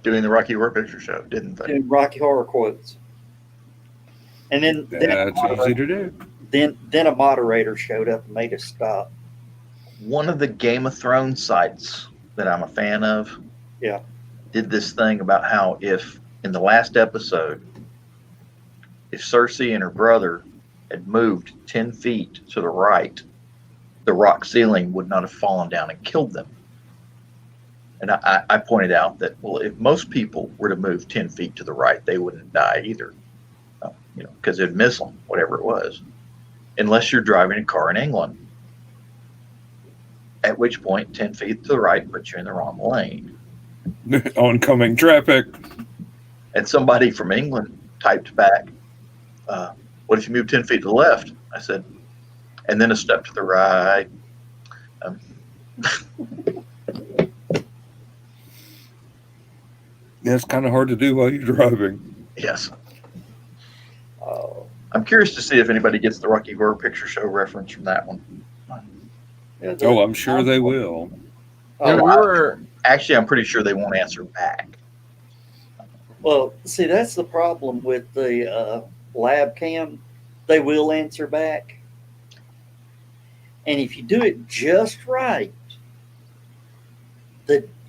Doing the Rocky Horror Picture Show, didn't they? doing Rocky Horror quotes. And then That's easy to do. then a moderator showed up and made us stop. One of the Game of Thrones sites that I'm a fan of did this thing about how if in the last episode, if Cersei and her brother had moved 10 feet to the right, the rock ceiling would not have fallen down and killed them. And I pointed out that, well, if most people were to move 10 feet to the right, they wouldn't die either, because it'd miss them, whatever it was, unless you're driving a car in England, at which point 10 feet to the right puts you in the wrong lane. Oncoming traffic. And somebody from England typed back, what if you move 10 feet to the left? I said, and then a step to the right. Yeah, it's kind of hard to do while you're driving. Yes. Oh, I'm curious to see if anybody gets the Rocky Horror Picture Show reference from that one. yeah, Oh, I'm sure they will. Yeah, we were. Actually, I'm pretty sure they won't answer back. Well, see, that's the problem with the lab cam. They will answer back. And if you do it just right,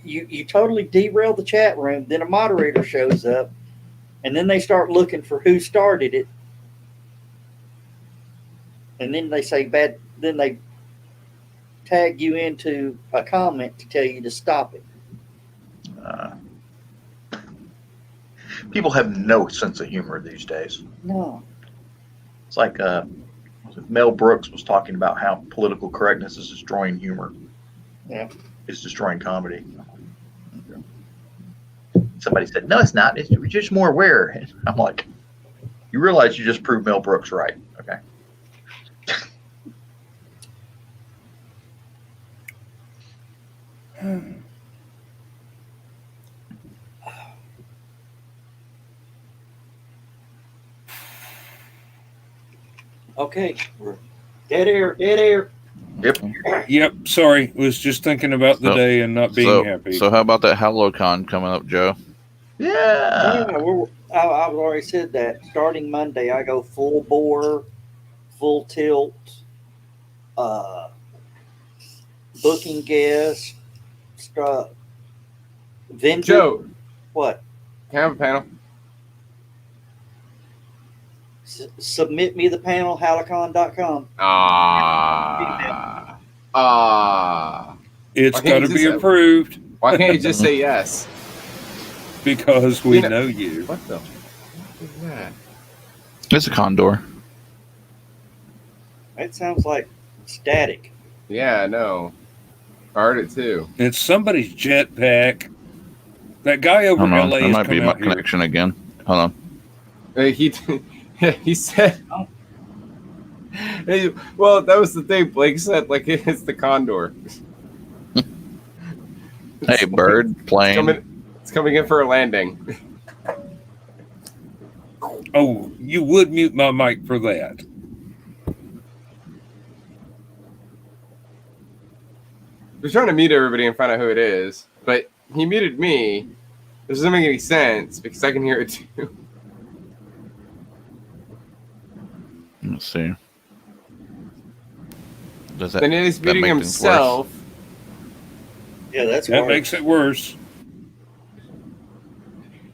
you totally derail the chat room. Then a moderator shows up, and then they start looking for who started it. And then they say bad. Then they tag you into a comment to tell you to stop it. People have no sense of humor these days. No. It's like Mel Brooks was talking about how political correctness is destroying humor. Yeah. It's destroying comedy. Somebody said, no, it's not. We're just more aware. And I'm like, you realize you just proved Mel Brooks right. Okay. Okay. We're dead air. Dead air. Yep, sorry. Was just thinking about the day and not being happy. So how about that HalloCon coming up, Joe? Yeah. I've already said that. Starting Monday, I go full bore, full tilt, booking guests, vendor. Joe, What? can I have a panel? Submit me the panel, halicon.com. It's Why can't got to you be just say- approved Why can't you just say yes? because we You know- know you. What the? What is that? It's a condor. That sounds like static. Yeah, I know. I heard it too. It's somebody's jetpack. That guy over Hold in on, LA that is might be come my out here. connection again. Hold on. He said. Hey, well, that was the thing. Blake said, like, it's the condor. Hey, bird, plane. It's coming in for a landing. Oh, you would mute my mic for that. We're trying to mute everybody and find out who it is, but he muted me. This doesn't make any sense because I can hear it too. Let's see. Does that? And then he's that muting make things himself. Yeah, that's That worse. makes it worse.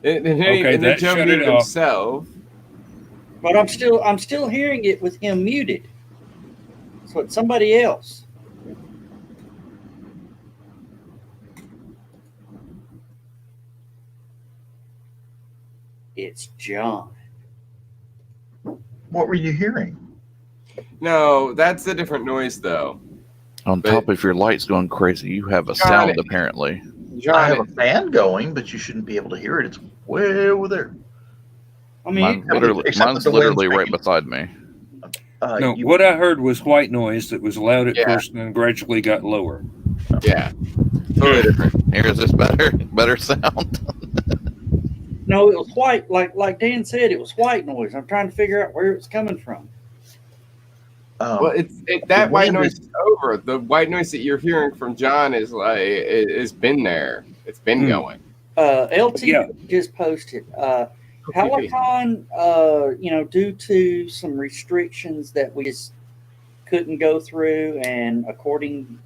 And then that Joe shut muted it off. himself. But I'm still hearing it with him muted. So it's somebody else. It's John. What were you hearing? No, that's a different noise though. On But- top of your lights going crazy, you have a John, sound apparently. I have John, a fan going, but you shouldn't be able to hear it. It's way over there. I mean, Mine's literally, except mine's that the wind's literally right making- beside me. No, You- what I heard was white noise that was loud at Yeah. first and then gradually got lower. yeah, totally different. Here's this better sound. no, it was white. Like Dan said, it was white noise. I'm trying to figure out where it's coming from. Well, that the white wind noise is- is over. The white noise that you're hearing from John is like it's been there. It's been going. LT Yeah. just posted. Halicon, due to some restrictions that we just couldn't go through, and according,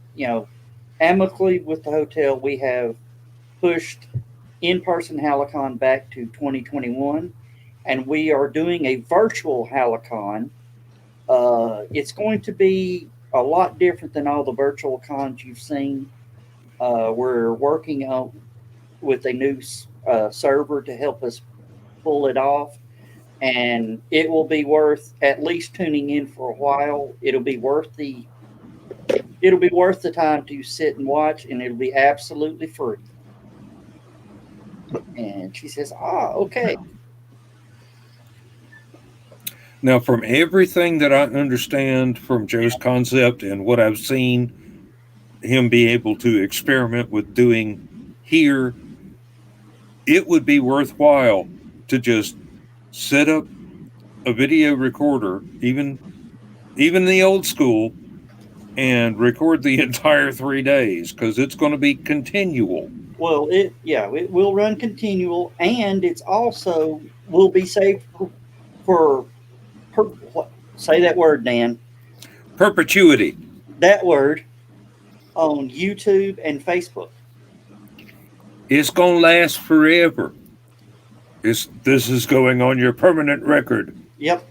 amicably with the hotel, we have pushed in-person Halicon back to 2021, and we are doing a virtual Halicon. It's going to be a lot different than all the virtual cons you've seen. We're working on with a new server to help us pull it off, and it will be worth at least tuning in for a while. It'll be worth the time to sit and watch, and it'll be absolutely free. And she says, okay. Now, from everything that I understand from Joe's concept and what I've seen him be able to experiment with doing here, it would be worthwhile to just set up a video recorder, even the old school, and record the entire 3 days, because it's going to be continual. Well, it will run continual, and it's also will be saved for say that word, Dan. Perpetuity. That word on YouTube and Facebook. It's going to last forever. This is going on your permanent record. Yep.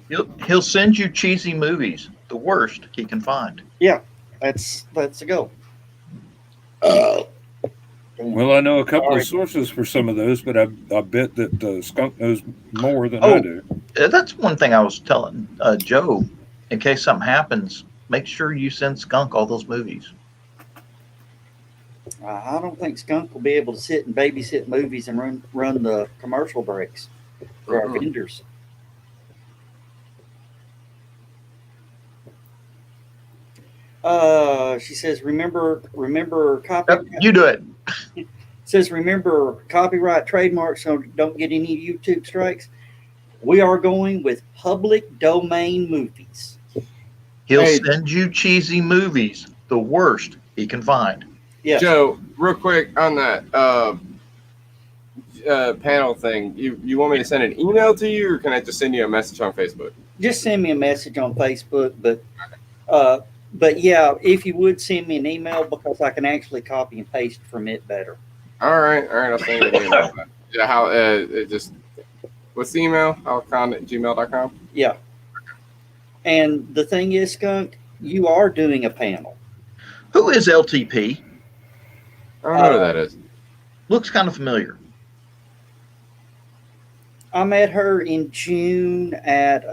He'll send you cheesy movies, the worst he can find. Yeah. That's a go. Well, I know a couple Sorry. of sources for some of those, but I bet that Skunk knows more than I do. That's one thing I was telling Joe. In case something happens, make sure you send Skunk all those movies. I don't think Skunk will be able to sit and babysit movies and run the commercial breaks for our vendors. She says, remember copyright. You do it. Says, remember copyright trademarks, so don't get any YouTube strikes. We are going with public domain movies. He'll Hey. send you cheesy movies, the worst he can find. Yeah. Joe, real quick on that panel thing, you want me to send an email to you, or can I just send you a message on Facebook? Just send me a message on Facebook, but yeah, if you would send me an email, because I can actually copy and paste from it better. All right, I'll send you an email. Yeah, what's the email? halcon@gmail.com. Yeah. And the thing is, Skunk, you are doing a panel. Who is LTP? I don't know who that is. Looks kind of familiar. I met her in June at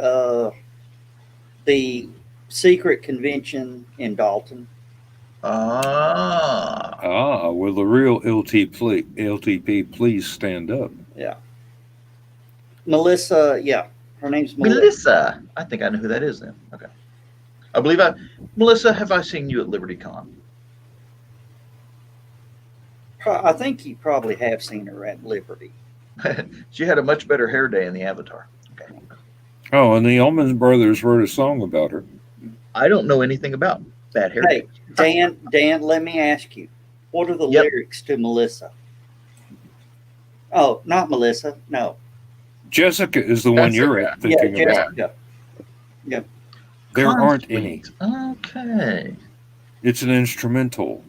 the secret convention in Dalton. Will the real LTP please stand up? Yeah. Melissa, yeah. Her name's Melissa. Melissa. I think I know who that is then. Okay. Melissa, have I seen you at LibertyCon? I think you probably have seen her at Liberty. She had a much better hair day in the Avatar. Okay. Oh, and the Allman Brothers wrote a song about her. I don't know anything about bad hair Hey, day. Dan, let me ask you, what are the Yep. lyrics to Melissa? Oh, not Melissa. No. Jessica is the one you're Jessica. thinking Yeah, about. Jessica. There aren't Consuite. any. Okay. It's an instrumental.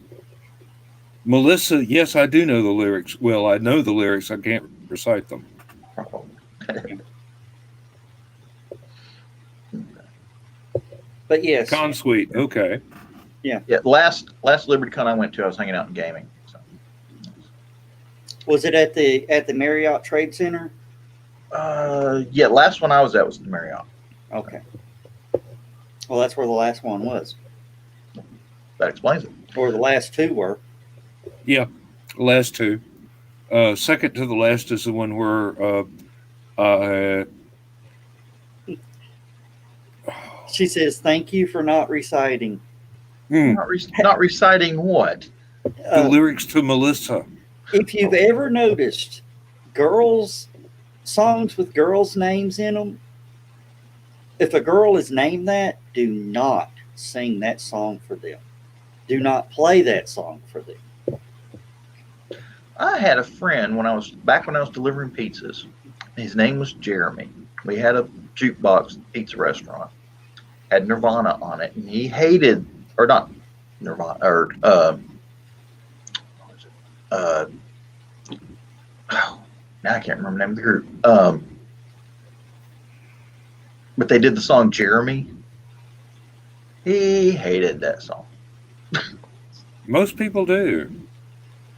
Melissa, yes, I do know the lyrics. Well, I know the lyrics. I can't recite them. But yes, Consuite, okay. Yeah. Last LibertyCon I went to, I was hanging out in gaming. So. was it at the Marriott Trade Center? Yeah. Last one I was at was the Marriott. Okay. Well, that's where the last one was, That explains it. or the last two were. Yeah, last two. Second to the last is the one where She says, "Thank you for not reciting." Not reciting what? the lyrics to Melissa. If you've ever noticed songs with girls' names in them, if a girl is named that, do not sing that song for them. Do not play that song for them. I had a friend when I was delivering pizzas. His name was Jeremy. We had a jukebox pizza restaurant. Had Nirvana on it, and he hated, or not Nirvana, or what was it? Now I can't remember the name of the group. But they did the song Jeremy. He hated that song. Most people do.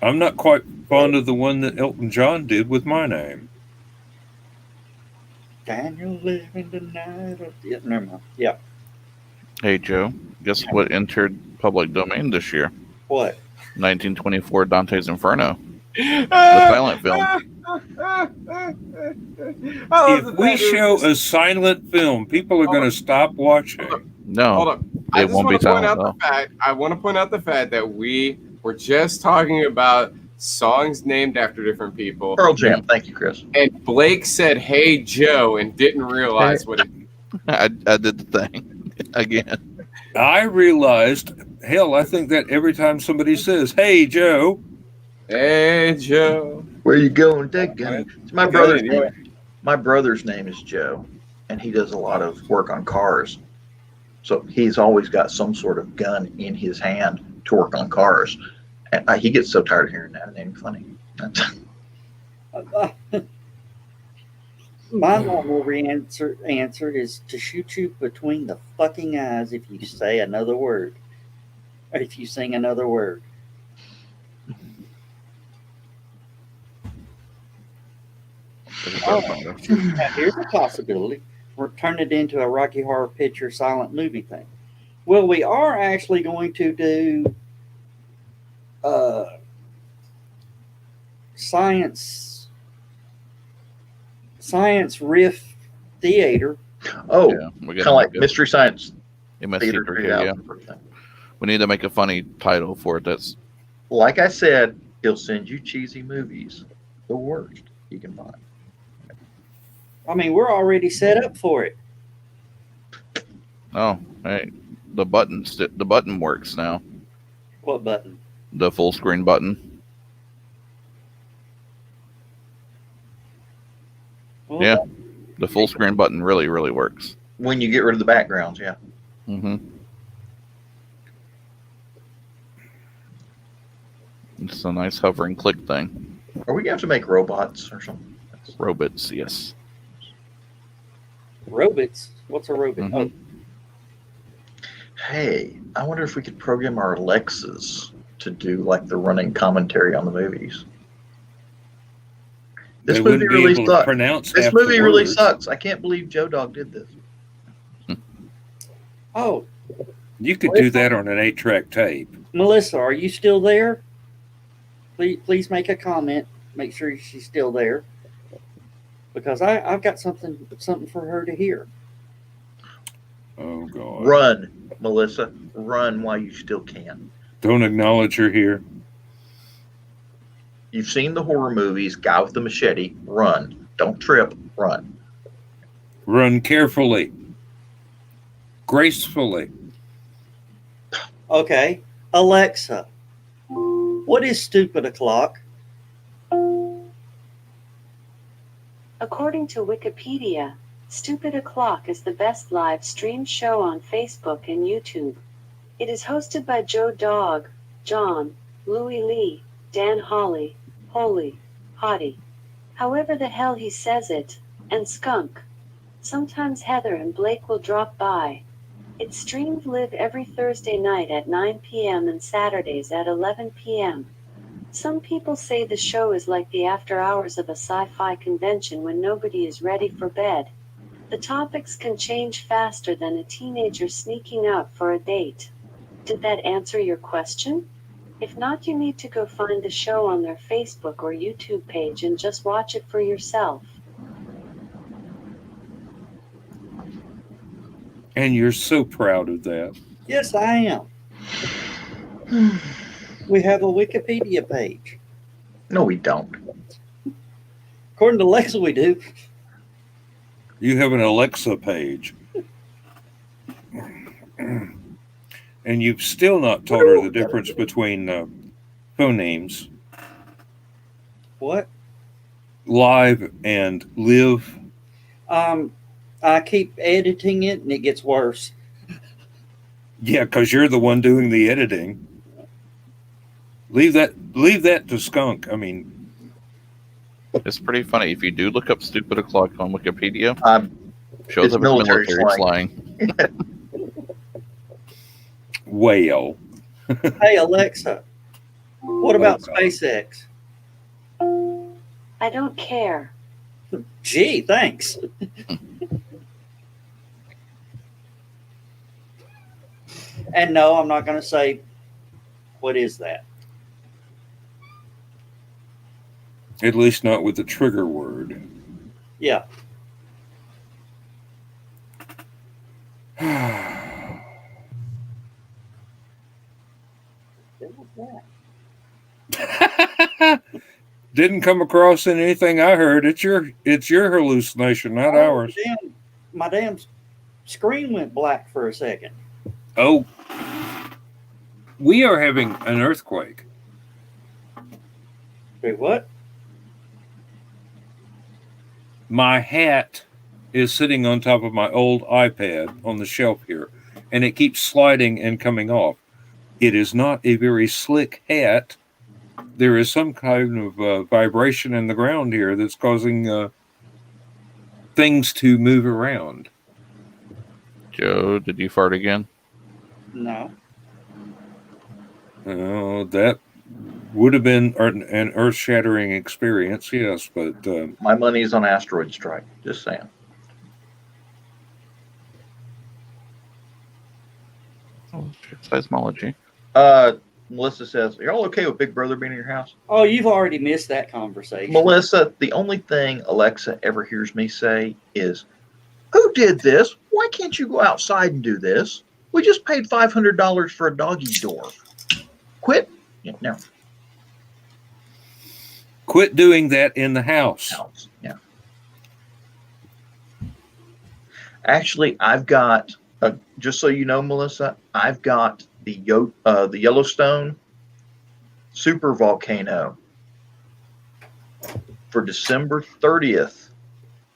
I'm not quite fond of the one that Elton John did with my name. Daniel living the night of the... Never mind. Yeah. Hey, Joe, guess what entered public domain this year? What? 1924 Dante's Inferno. The silent film. If we show a silent film, people are going to stop watching. Hold No, on. I it just won't be want to point out silent the fact. I want to point out the fact that we were just talking about songs named after different people. Pearl Jam. Thank you, Chris. And Blake said, "Hey Joe," and didn't realize what it. I did the thing again. I realized, hell, I think that every time somebody says, "Hey, Joe," Hey Joe. Where you going, Dick? My Okay, brother's anyway. my brother's name is Joe, and he does a lot of work on cars. So he's always got some sort of gun in his hand to work on cars. And he gets so tired of hearing that. It ain't funny. My normal answer is to shoot you between the fucking eyes if you say another word. Or if you sing another word. Now, here's a possibility. We're turning it into a Rocky Horror Picture Silent movie thing. Well, we are actually going to do science riff theater. Oh, Yeah, we kind of like make Mystery Science a MSC Theater for here, yeah. 3000. We need to make a funny title for it. That's Like I said, he'll send you cheesy movies. The worst you can find. I mean, we're already set up for it. oh, hey, the button works now. What button? The full screen button. Well, Yeah, the full screen button really works. When you get rid of the backgrounds, yeah. Mm-hmm. It's a nice hovering click thing. Are we going to have to make robots or something? Robots, yes. robots. What's a robot? Mhm. Hey, I wonder if we could program our Alexas to do like the running commentary on the movies. This They movie wouldn't be really able to sucks. pronounce This half the movie really words. sucks. I can't believe Joe Dog did this. Oh, You could do that on an 8-track tape. Melissa, are you still there? Please make a comment. Make sure she's still there, because I've got something for her to hear. Oh, God. Run, Melissa. Run while you still can. Don't acknowledge her here. You've seen the horror movies, guy with the machete. Run. Don't trip. Run. Run carefully. Gracefully. Okay, Alexa, what is stupid o'clock? According to Wikipedia, Stupid O'Clock is the best live stream show on Facebook and YouTube. It is hosted by Joe Dog, John, Louie Lee, Dan Holly, Holy, Hottie, however the hell he says it, and Skunk. Sometimes Heather and Blake will drop by. Its streams live every Thursday night at 9 p.m. and Saturdays at 11 p.m. Some people say the show is like the after hours of a sci-fi convention when nobody is ready for bed. The topics can change faster than a teenager sneaking out for a date. Did that answer your question? If not, you need to go find the show on their Facebook or YouTube page and just watch it for yourself. And you're so proud of that. Yes, I am. We have a Wikipedia page. No, we don't. According to Alexa, we do. You have an Alexa page. And you've still not taught her the difference between phonemes, What? live and live. I keep editing it and it gets worse. Yeah, because you're the one doing the editing. Leave that to Skunk. I mean, It's pretty funny. If you do look up stupid o'clock on Wikipedia, shows it's up as military military slang. whale. Hey, Alexa, what about Oh, God. SpaceX? I don't care. Gee, thanks. And no, I'm not going to say, what is that? At least not with the trigger word. Yeah. Didn't come across in anything I heard. It's your hallucination, not ours. My damn screen went black for a second. Oh, we are having an earthquake. Wait, what? My hat is sitting on top of my old iPad on the shelf here, and it keeps sliding and coming off. It is not a very slick hat. There is some kind of vibration in the ground here that's causing things to move around. Joe, did you fart again? No. That would have been an earth-shattering experience, yes, but My money's on asteroid strike. Just saying. Oh, seismology. Melissa says, "Are y'all okay with Big Brother being in your house?" Oh, you've already missed that conversation. Melissa, the only thing Alexa ever hears me say is, "Who did this? Why can't you go outside and do this? We just paid $500 for a doggy door. Quit." Yeah, no. quit doing that in the house. Yeah. Actually, I've got, just so you know, Melissa, I've got the Yellowstone super volcano for December 30th.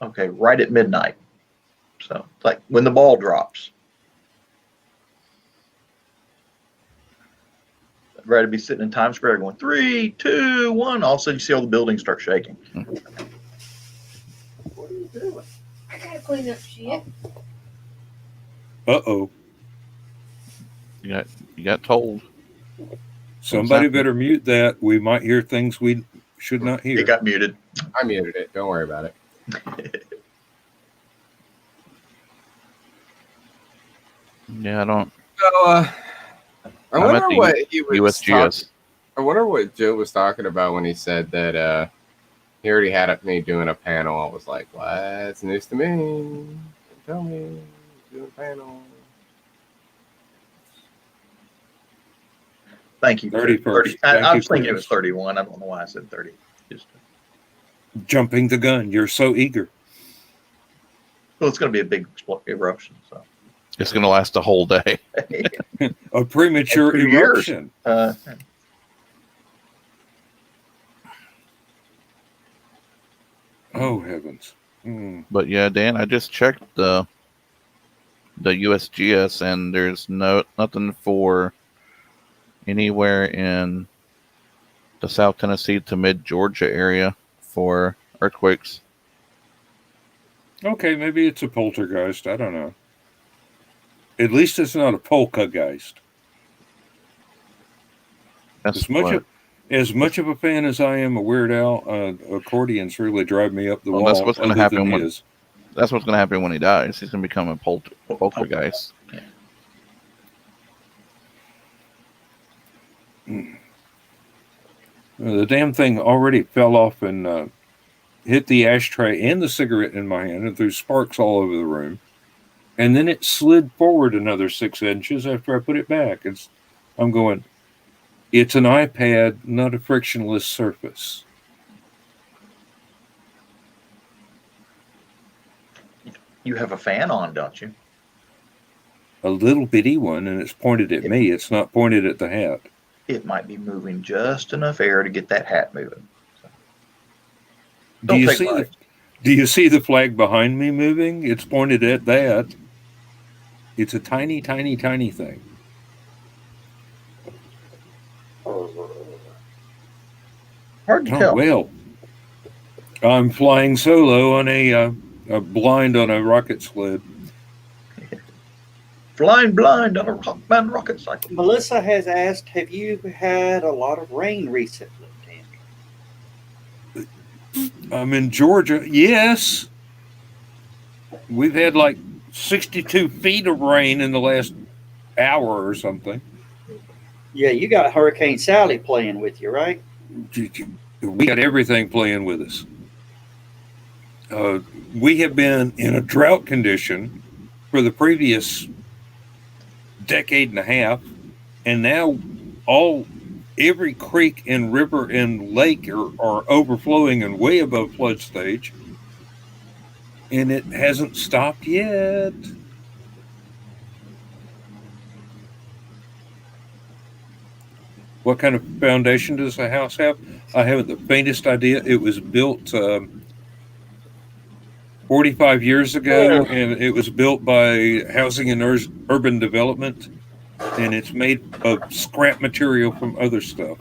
Okay, right at midnight. So, like when the ball drops. I'd rather be sitting in Times Square going 3, 2, 1. All of a sudden, you see all the buildings start shaking. What are you doing? I gotta clean up shit. Uh-oh. You got told. Somebody better mute that. We might hear things we should not hear. It got muted. I muted it. Don't worry about it. Yeah, I don't. So, I I'm wonder at the what he was USGS. I wonder what Joe was talking about when he said that he already had me doing a panel. I was like, "What? It's news to me. Don't tell me doing a panel." Thank you. 31st. I was thinking it was 31. I don't know why I said 30. Just, Jumping the gun. You're so eager. well, it's going to be a big eruption. So It's going to last a whole day. A premature 2 years. eruption. Oh heavens! But yeah, Dan, I just checked the USGS, and there's nothing for anywhere in the South Tennessee to mid Georgia area for earthquakes. Okay, maybe it's a poltergeist. I don't know. At least it's not a polkageist. That's As much of a fan as I am of Weird Al, accordions really drive me up the wall. That's what's going to happen when his. That's what's going to happen when he dies. He's going to become a poltergeist. The damn thing already fell off and hit the ashtray and the cigarette in my hand and threw sparks all over the room. And then it slid forward another 6 inches after I put it back. I'm going, it's an iPad, not a frictionless surface. You have a fan on, don't you? A little bitty one, and it's pointed at me. It's not pointed at the hat. It might be moving just enough air to get that hat moving. So. Do you see the flag behind me moving? It's pointed at that. It's a tiny, tiny, tiny thing. Hard to tell. Well, I'm flying solo on a blind on a rocket sled. Flying blind on a rocket cycle. Melissa has asked, have you had a lot of rain recently, Dan? I'm in Georgia. Yes. We've had like 62 feet of rain in the last hour or something. Yeah, you got Hurricane Sally playing with you, right? We got everything playing with us. We have been in a drought condition for the previous decade and a half, and now every creek and river and lake are overflowing and way above flood stage, and it hasn't stopped yet. What kind of foundation does the house have? I haven't the faintest idea. It was built 45 years ago, and it was built by Housing and Urban Development, and it's made of scrap material from other stuff.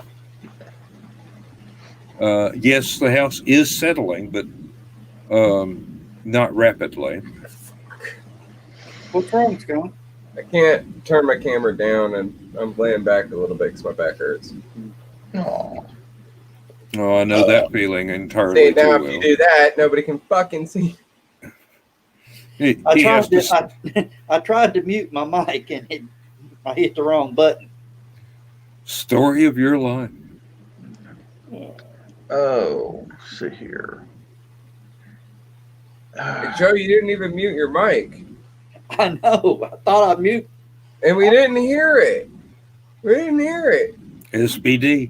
Yes, the house is settling, but not rapidly. What's wrong, Scott? I can't turn my camera down, and I'm laying back a little bit because my back hurts. Aww. Oh, I know that feeling entirely See, now too if well. you do that, nobody can fucking see. I tried to mute my mic, and I hit the wrong button. Story of your life. Oh, let's see here. Joe, you didn't even mute your mic. I know. I thought I muted. And we didn't hear it. We didn't hear it. SBD.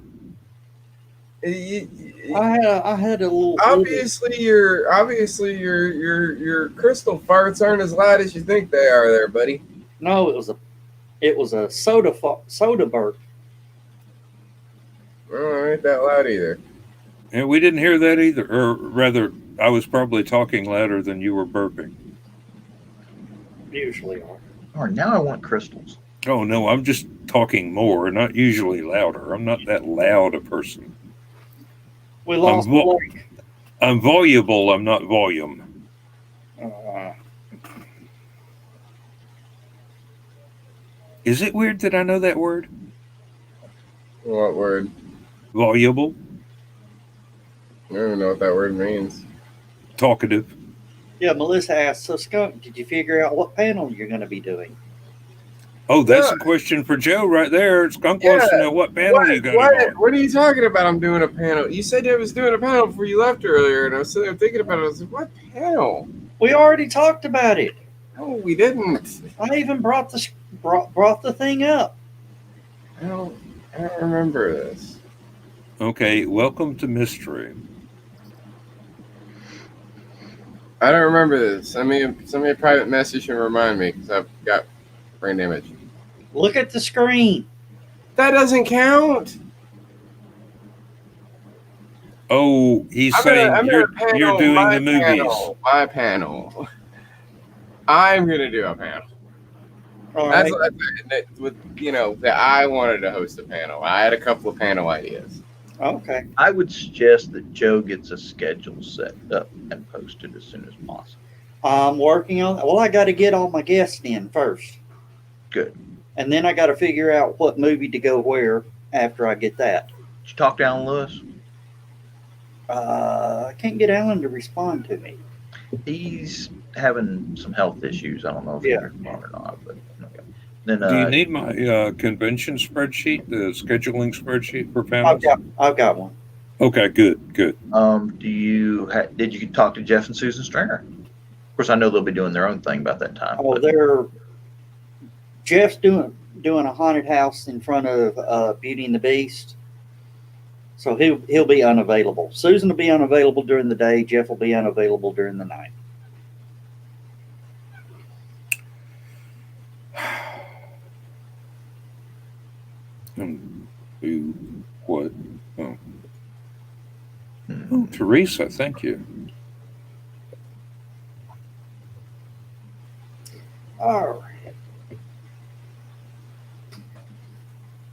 I had a little. Obviously, your crystal farts aren't as loud as you think they are, there, buddy. No, it was a soda burp. Oh, ain't that loud either. And we didn't hear that either. Or rather, I was probably talking louder than you were burping. Usually are. All right, now I want crystals. Oh, no, I'm just talking more, not usually louder. I'm not that loud a person. We lost Blake. I'm voluble, I'm not volume. Is it weird that I know that word? What word? Voluble? I don't even know what that word means. Talkative. Yeah, Melissa asked, so Skunk, did you figure out what panel you're going to be doing? Oh, that's a question for Joe right there. Skunk wants to know what panel you got on. What are you talking about? I'm doing a panel. You said I was doing a panel before you left earlier, and I was sitting there thinking about it. I was like, what panel? We already talked about it. No, we didn't. I even brought the thing up. I don't remember this. Okay, welcome to Mystery. I don't remember this. Send me a private message and remind me, because I've got brain damage. Look at the screen. That doesn't count. Oh, he's saying you're doing the movies. My panel. I'm gonna do a panel. All That's right. that I wanted to host a panel. I had a couple of panel ideas. Okay. I would suggest that Joe gets a schedule set up and posted as soon as possible. I'm working on. Well, I got to get all my guests in first, Good. and then I got to figure out what movie to go where after I get that. Did you talk to Alan Lewis? I can't get Alan to respond to me. He's having some health issues. I don't know if Yeah. you're on or not, but okay. Then Do you need my convention spreadsheet, the scheduling spreadsheet for panels? I've got one. Okay, good. did you talk to Jeff and Susan Stringer? Of course, I know they'll be doing their own thing about that time. Oh, Jeff's doing a haunted house in front of Beauty and the Beast, so he'll be unavailable. Susan will be unavailable during the day. Jeff will be unavailable during the night. Do what? Oh, Teresa, thank you. All right.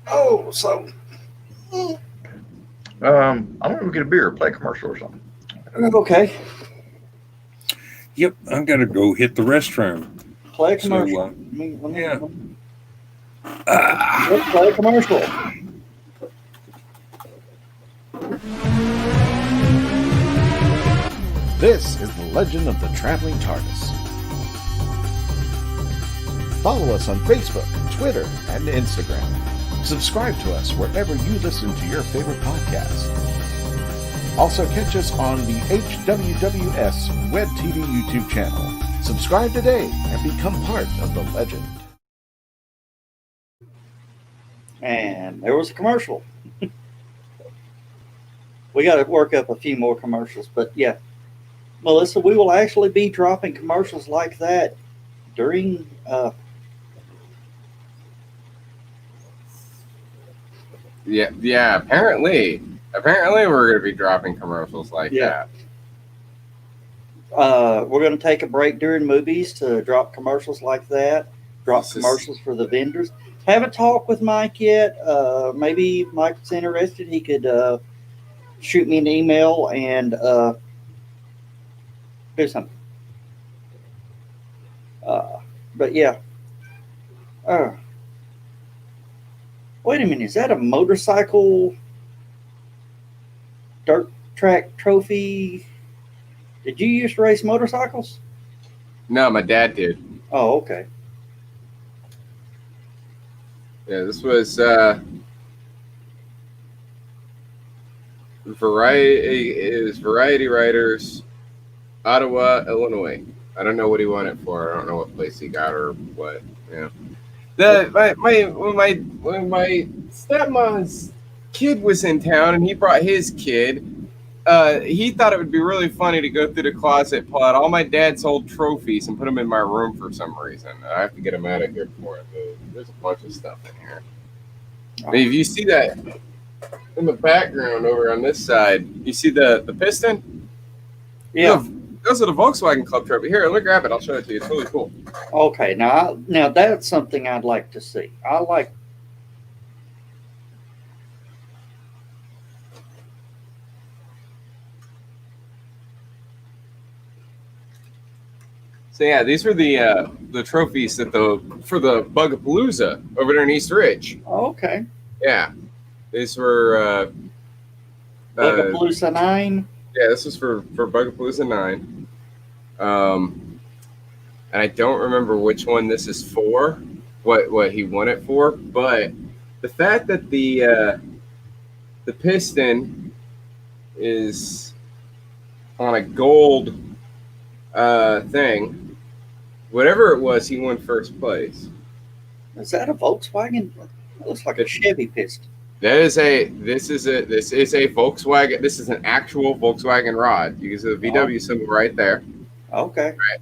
Oh, so I'm gonna get a beer, play a commercial or something. okay. Yep, I'm gonna go hit the restroom. Play a So, commercial. yeah. Let's play a commercial. This is the Legend of the Traveling TARDIS. Follow us on Facebook, Twitter, and Instagram. Subscribe to us wherever you listen to your favorite podcast. Also catch us on the HWWS Web TV YouTube channel. Subscribe today and become part of the legend. And there was a commercial. We got to work up a few more commercials, but yeah. Melissa, we will actually be dropping commercials like that during Yeah. Apparently we're going to be dropping commercials like that. We're going to take a break during movies to drop commercials like that. Drop commercials for the vendors. Haven't talked with Mike yet. Maybe if Mike's interested, he could shoot me an email and do something. But yeah. Wait a minute. Is that a motorcycle dirt track trophy? Did you used to race motorcycles? No, my dad did. Oh, okay. Yeah, this was Variety Writers, Ottawa, Illinois. I don't know what he won it for. I don't know what place he got or what. Yeah. When my stepmom's kid was in town and he brought his kid, he thought it would be really funny to go through the closet, pull out all my dad's old trophies, and put them in my room for some reason. I have to get them out of here for him. There's a bunch of stuff in here. I mean, if you see that in the background over on this side, you see the piston? Yeah. Those are the Volkswagen Club trophy. Here, let me grab it. I'll show it to you. It's really cool. Okay. Now that's something I'd like to see. I like. So yeah, these were the trophies for the Bugapalooza over there in East Ridge. Oh, okay. Yeah, these were Bugapalooza 9. Yeah, this was for Bugapalooza 9. And I don't remember which one this is for, what he won it for, but the fact that the piston is on a gold thing, whatever it was, he won first place. Is that a Volkswagen? It looks like a Chevy piston. This is a Volkswagen. This is an actual Volkswagen rod. You can see the VW symbol right there. Okay. Right.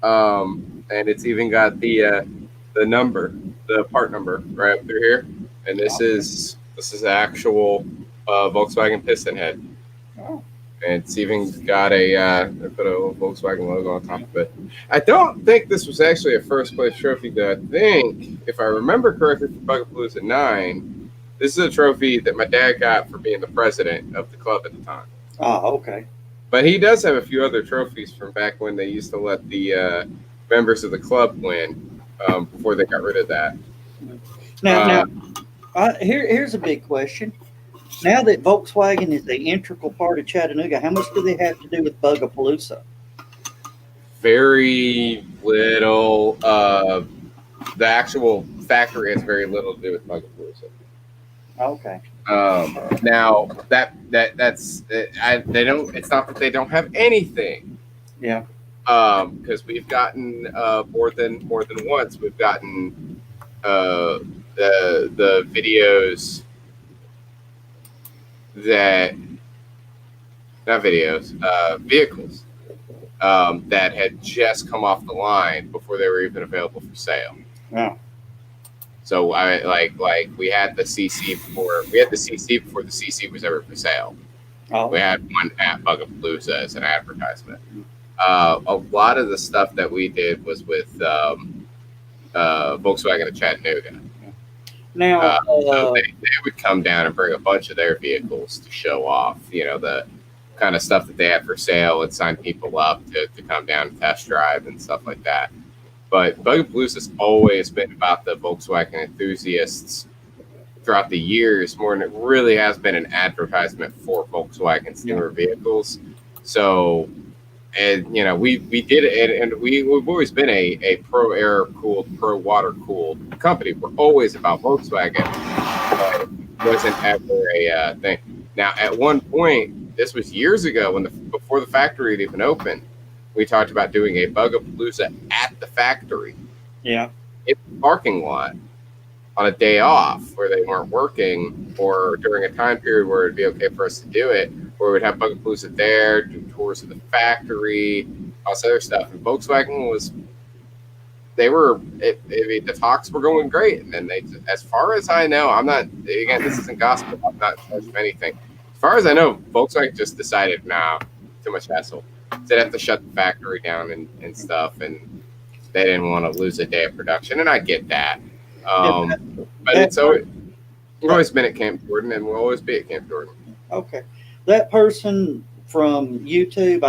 And it's even got the the number, the part number right up through here, and this is actual Volkswagen piston head. Oh. And it's even got I put a Volkswagen logo on top of it. I don't think this was actually a first place trophy, though. I think, if I remember correctly, for Bugapalooza 9, this is a trophy that my dad got for being the president of the club at the time. Oh, okay. But he does have a few other trophies from back when they used to let the members of the club win before they got rid of that. Now, here's a big question. Now that Volkswagen is the integral part of Chattanooga, how much do they have to do with Bugapalooza? Very little. The actual factory has very little to do with Bugapalooza. Okay. Now that's they don't. It's not that they don't have anything. Yeah. Because we've gotten more than once. We've gotten the videos that vehicles that had just come off the line before they were even available for sale. Yeah. So I like we had the CC before the CC was ever for sale. Oh. We had one at Bugapalooza as an advertisement. A lot of the stuff that we did was with Volkswagen of Chattanooga. Now, so they would come down and bring a bunch of their vehicles to show off, the kind of stuff that they had for sale and sign people up to come down and test drive and stuff like that. But Bugapalooza has always been about the Volkswagen enthusiasts throughout the years, more than it really has been an advertisement for Volkswagen's newer vehicles. So, and we did it, and we've always been a pro air cooled, pro water cooled company. We're always about Volkswagen. It wasn't ever a thing. Now, at one point, this was years ago before the factory had even opened, we talked about doing a Bugapalooza at the factory. Yeah. In the parking lot on a day off where they weren't working, or during a time period where it'd be okay for us to do it, where we'd have Bugapalooza there, do tours of the factory, all this other stuff. And Volkswagen the talks were going great. And then as far as I know, this isn't gospel, I'm not in charge of anything. As far as I know, Volkswagen just decided, nah, too much hassle. They'd have to shut the factory down and stuff, and they didn't want to lose a day of production, and I get that. But it's always been at Camp Jordan, and will always be at Camp Jordan. Okay. That person from YouTube,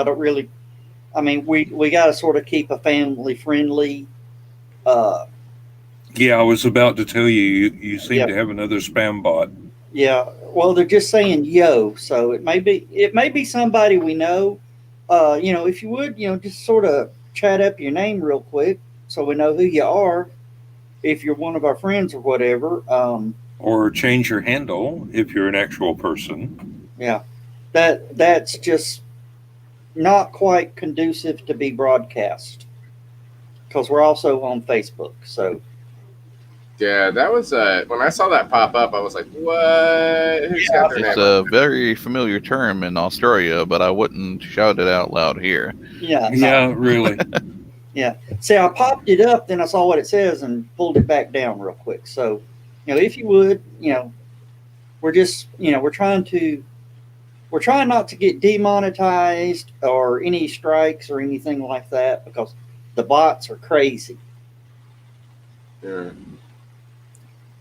we got to sort of keep a family friendly. Yeah, I was about to tell you seem to have another spam bot. Yeah. Well, they're just saying yo, so it may be somebody we know. If you would, just sort of chat up your name real quick so we know who you are, if you're one of our friends or whatever. Or change your handle if you're an actual person. Yeah. That's just not quite conducive to be broadcast, because we're also on Facebook. So yeah, that was when I saw that pop up, I was like, what? Who's got their It's name? a very familiar term in Australia, but I wouldn't shout it out loud here. yeah. Yeah, really. Yeah. See, I popped it up, then I saw what it says and pulled it back down real quick. So, if you would, we're just, we're trying not to get demonetized or any strikes or anything like that, because the bots are crazy. Yeah.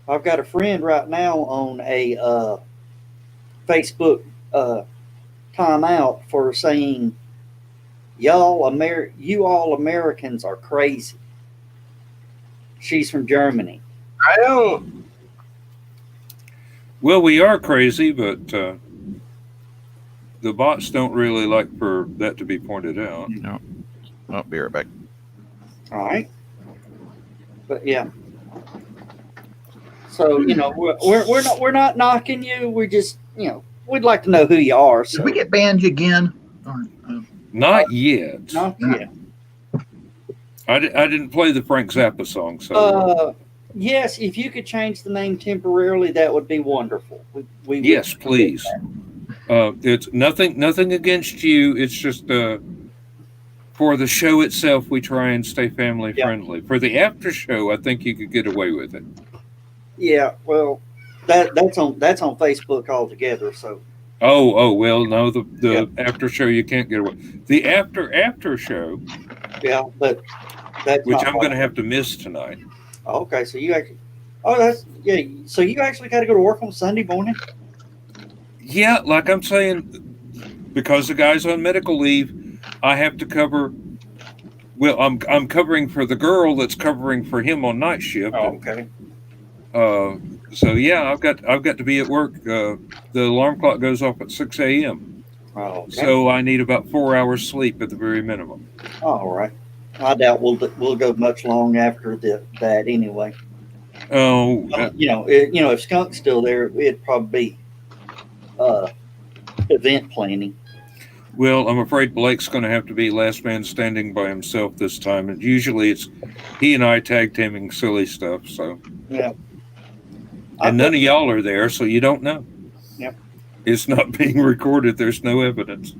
I've got a friend right now on a Facebook timeout for saying, you all Americans are crazy. She's from Germany. I don't. Well, we are crazy, but the bots don't really like for that to be pointed out. No. I'll be right back. All right. But yeah. So, we're not knocking you. We're just, we'd like to know who you are. So Did we get banned again? Not yet. not yet. I didn't play the Frank Zappa song, so Yes, if you could change the name temporarily, that would be wonderful. We yes, please. It's nothing against you. It's just For the show itself, we try and stay family Yeah. friendly. For the after show, I think you could get away with it. Yeah, well, that's on Facebook altogether. So Oh, well, no, the Yeah. after show you can't get away. The after show, yeah, but that's which not I'm what going to have to miss tonight. Okay, so you actually. Oh, that's yeah. So you actually got to go to work on Sunday morning. Yeah, like I'm saying, because the guy's on medical leave, I have to cover. Well, I'm covering for the girl that's covering for him on night shift. Oh, okay. So yeah, I've got to be at work. The alarm clock goes off at 6 a.m. Oh, okay. So I need about 4 hours sleep at the very minimum. All right. I doubt we'll go much long after that anyway. Oh, If Skunk's still there, it'd probably be event planning. well, I'm afraid Blake's going to have to be last man standing by himself this time. And usually it's he and I tag teaming silly stuff. So Yeah. and none of y'all are there, so you don't know. Yep. It's not being recorded. There's no evidence.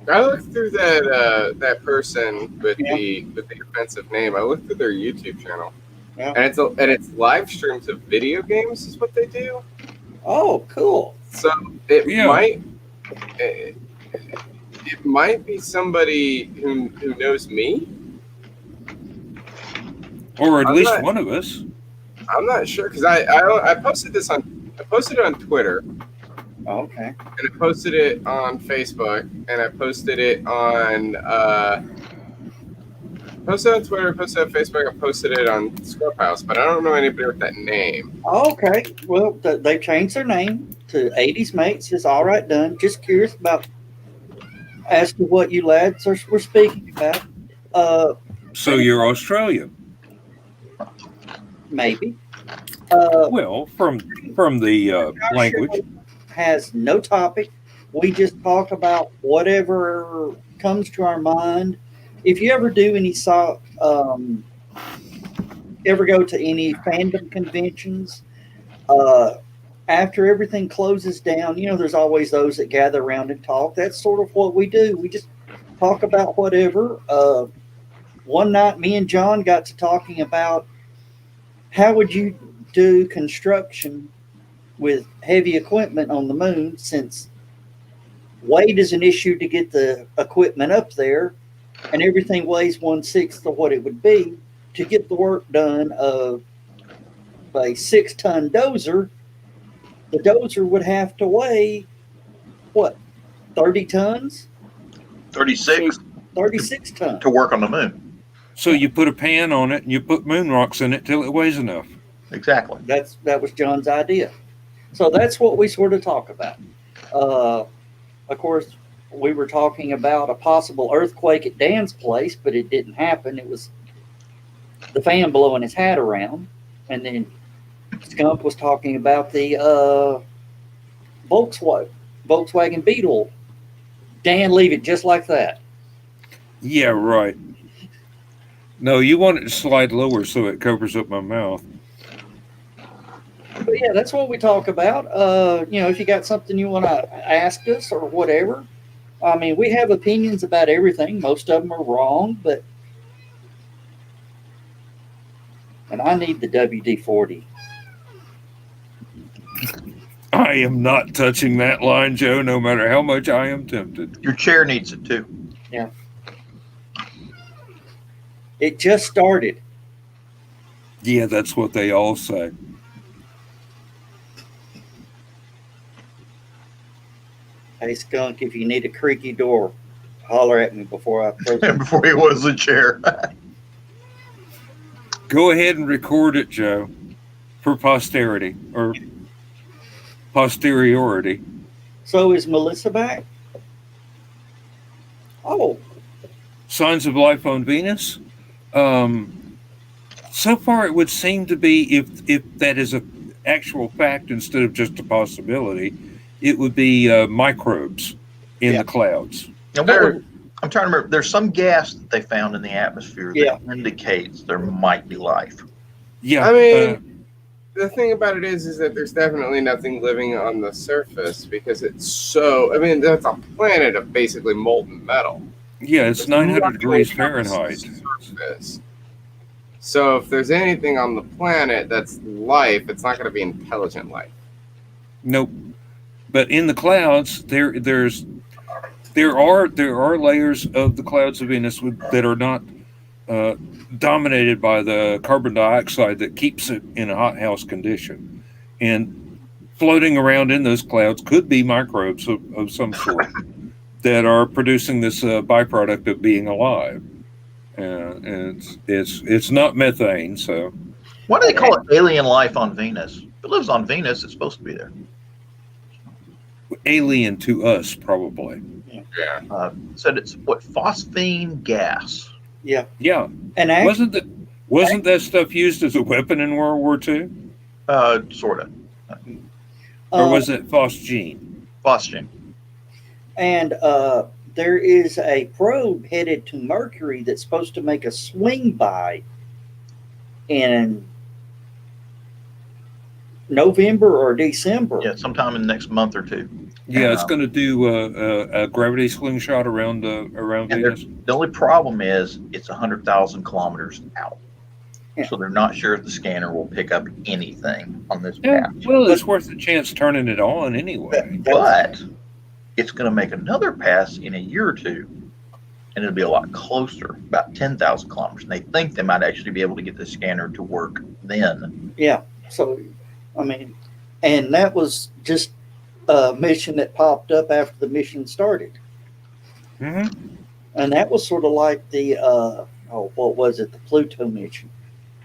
I looked through that person with the offensive name. I looked through their YouTube channel, and it's live streams of video games is what they do. Oh, cool. So it might be somebody who knows me, or at least one of us. I'm not sure because I posted this on Twitter. Okay. And I posted it on Facebook, and I posted it on Twitter, posted it on Facebook, I posted it on Scrubhouse, but I don't know anybody with that name. Okay. Well, they've changed their name to 80s Mates. It's all right done. Just curious about as to what you lads were speaking about. So you're Australian? Maybe. Well, from the language. Has no topic. We just talk about whatever comes to our mind. If you ever do ever go to any fandom conventions, after everything closes down, there's always those that gather around and talk. That's sort of what we do. We just talk about whatever. One night, me and John got to talking about how would you do construction with heavy equipment on the moon, since weight is an issue to get the equipment up there, and everything weighs 1/6 of what it would be to get the work done of a 6-ton dozer. The dozer would have to weigh 30 tons? 36 36 tons to work on the moon. So you put a pan on it and you put moon rocks in it till it weighs enough. Exactly. That was John's idea. So that's what we sort of talk about. Of course, we were talking about a possible earthquake at Dan's place, but it didn't happen. It was the fan blowing his hat around. And then Skunk was talking about the Volkswagen Beetle. Dan, leave it just like that. Yeah, right. No, you want it to slide lower so it covers up my mouth. But yeah, that's what we talk about. If you got something you want to ask us or whatever. I mean, we have opinions about everything. Most of them are wrong, and I need the WD-40. I am not touching that line, Joe, no matter how much I am tempted. Your chair needs it too. Yeah. It just started. Yeah, that's what they all say. Hey, Skunk, if you need a creaky door, holler at me before I throw it. Before he was the chair. Go ahead and record it, Joe, for posterity or posteriority. So is Melissa back? Oh. Signs of life on Venus? So far, it would seem to be, if that is an actual fact instead of just a possibility, it would be microbes in the clouds. And I'm trying to remember. There's some gas that they found in the atmosphere that indicates there might be life. Yeah. I mean, the thing about it is that there's definitely nothing living on the surface because it's so. I mean, that's a planet of basically molten metal. Yeah, it's There's 900 nothing degrees on the Fahrenheit. surface. So if there's anything on the planet that's life, it's not going to be intelligent life. Nope. But in the clouds, there are layers of the clouds of Venus that are not dominated by the carbon dioxide that keeps it in a hothouse condition, and floating around in those clouds could be microbes of some sort that are producing this byproduct of being alive. And it's not methane, so Why do they call it alien life on Venus? If it lives on Venus, it's supposed to be there. alien to us probably. Yeah. Said it's what, phosphine gas. Yeah, And wasn't that stuff used as a weapon in World War II, Sort of. or was it phosgene? Phosgene. And there is a probe headed to Mercury that's supposed to make a swing by in November or December. Yeah, sometime in the next month or two. Yeah, it's going to do a gravity slingshot around Venus. The only problem is it's 100,000 kilometers out. Yeah. So they're not sure if the scanner will pick up anything on this Yeah, path. well, it's worth a chance turning it on anyway. But it's going to make another pass in a year or two, and it'll be a lot closer, about 10,000 kilometers. And they think they might actually be able to get the scanner to work then. Yeah. So, I mean, and that was just a mission that popped up after the mission started. Mm-hmm. And that was sort of like the, what was it? The Pluto mission.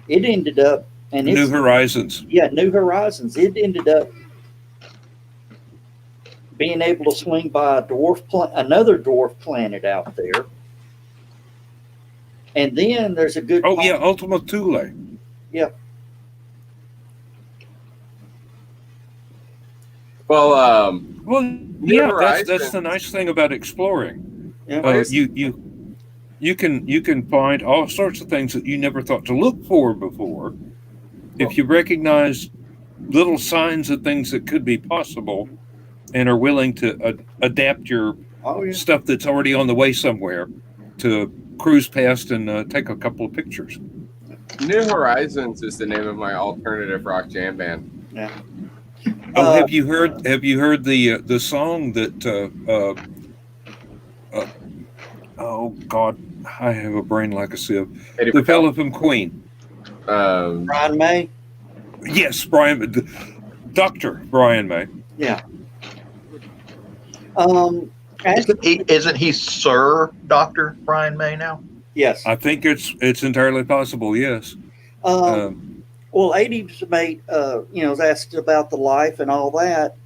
It ended up, and New Horizons. Yeah, New Horizons. It ended up being able to swing by another dwarf planet out there. And then there's a good. Oh yeah, Ultima Thule. Yeah. Well, Yeah, Horizons. that's the nice thing about exploring. Yeah. You can find all sorts of things that you never thought to look for before. If you recognize little signs of things that could be possible, and are willing to adapt your stuff that's already on the way somewhere to cruise past and take a couple of pictures. New Horizons is the name of my alternative rock jam band. Yeah. Oh, have you heard the song that? Oh God, I have a brain like a sieve. The fellow from Queen. Brian May. Yes, Dr. Brian May. Yeah. Isn't he Sir Dr. Brian May now? Yes. I think it's entirely possible. Yes. Well, 80's mate, was asked about the life and all that.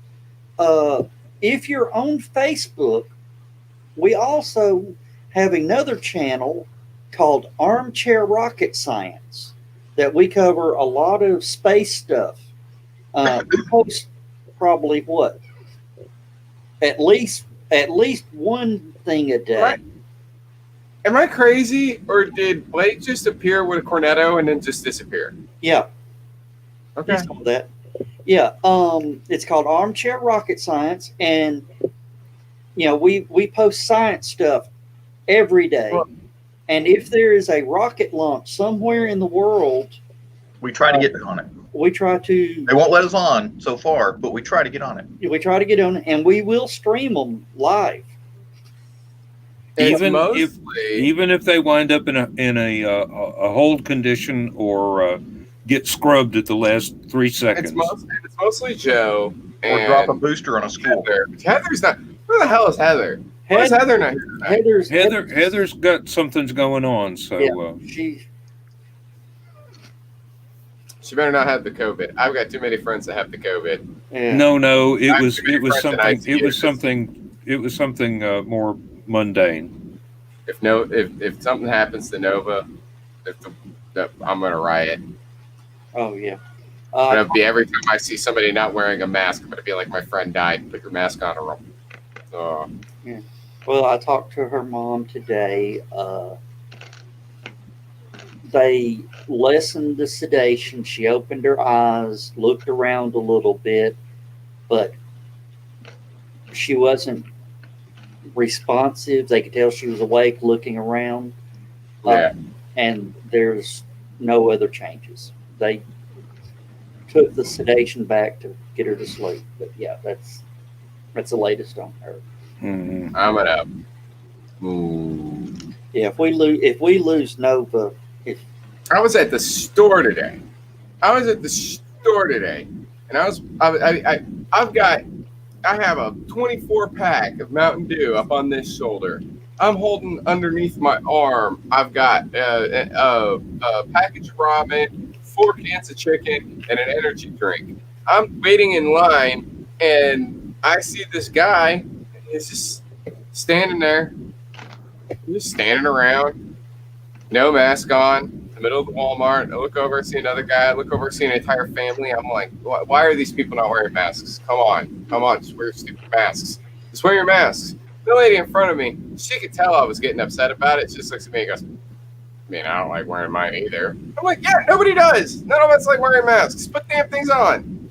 If you're on Facebook, we also have another channel called Armchair Rocket Science that we cover a lot of space stuff. We post probably at least one thing a day. Am I crazy, or did Blake just appear with a cornetto and then just disappear? Yeah. Okay. You saw that. Yeah. It's called Armchair Rocket Science, and we post science stuff every day. And if there is a rocket launch somewhere in the world, we try to get on it. We try to. They won't let us on so far, but we try to get on it. We try to get on it, and we will stream them live. Even if they wind up in a hold condition or get scrubbed at the last 3 seconds. It's mostly Joe. Or drop a booster on a school. Heather's not. Where the hell is Heather? Where's Heather not here? Heather's got something's going on. So she better not have the COVID. I've got too many friends that have the COVID. Yeah. No, it was something more mundane. If something happens to Nova, I'm gonna riot. Oh yeah. Gonna be every time I see somebody not wearing a mask, I'm gonna be like, my friend died. Put your mask on, or yeah. Well, I talked to her mom today. they lessened the sedation. She opened her eyes, looked around a little bit, but she wasn't responsive. They could tell she was awake, looking around. Yeah. And there's no other changes. They took the sedation back to get her to sleep. But yeah, that's the latest on her. Mhm. I'm gonna. Ooh. Yeah, if we lose Nova, I was at the store today. And I have a 24 pack of Mountain Dew up on this shoulder. I'm holding underneath my arm. I've got a package of ramen, 4 cans of chicken, and an energy drink. I'm waiting in line, and I see this guy. He's just standing there, just standing around, no mask on, in the middle of the Walmart. I look over, see another guy. I look over, see an entire family. I'm like, why are these people not wearing masks? Come on, just wear your stupid masks. Just wear your masks. The lady in front of me, she could tell I was getting upset about it. She just looks at me and goes, I mean, I don't like wearing mine either. I'm like, yeah, nobody does. None of us like wearing masks. Put damn things on.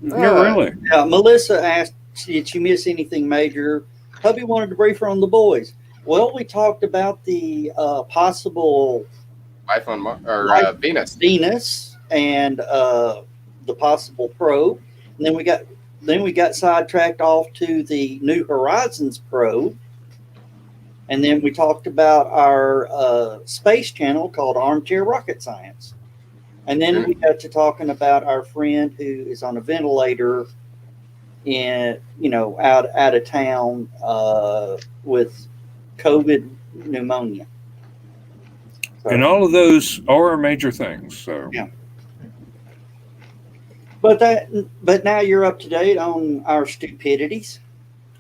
Yeah, really. Melissa asked, did she miss anything major? Hubby wanted to brief her on the boys. Well, we talked about the possible Life on Venus. Venus and the possible probe, and then we got sidetracked off to the New Horizons probe, and then we talked about our space channel called Armchair Rocket Science, and then we got to talking about our friend who is on a ventilator out of town with COVID pneumonia. So, And all of those are major things. So yeah. But now you're up to date on our stupidities.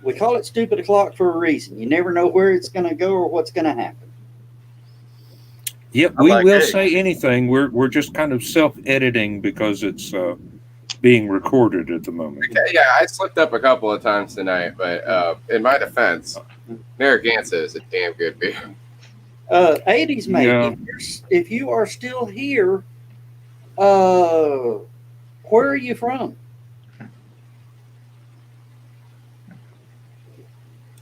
We call it Stupid O'Clock for a reason. You never know where it's going to go or what's going to happen. yep, we will say anything. We're just kind of self-editing because it's being recorded at the moment. Yeah, I slipped up a couple of times tonight, but in my defense, Narragansett is a damn good beer. 80s mate, Yeah. if you are still here, where are you from?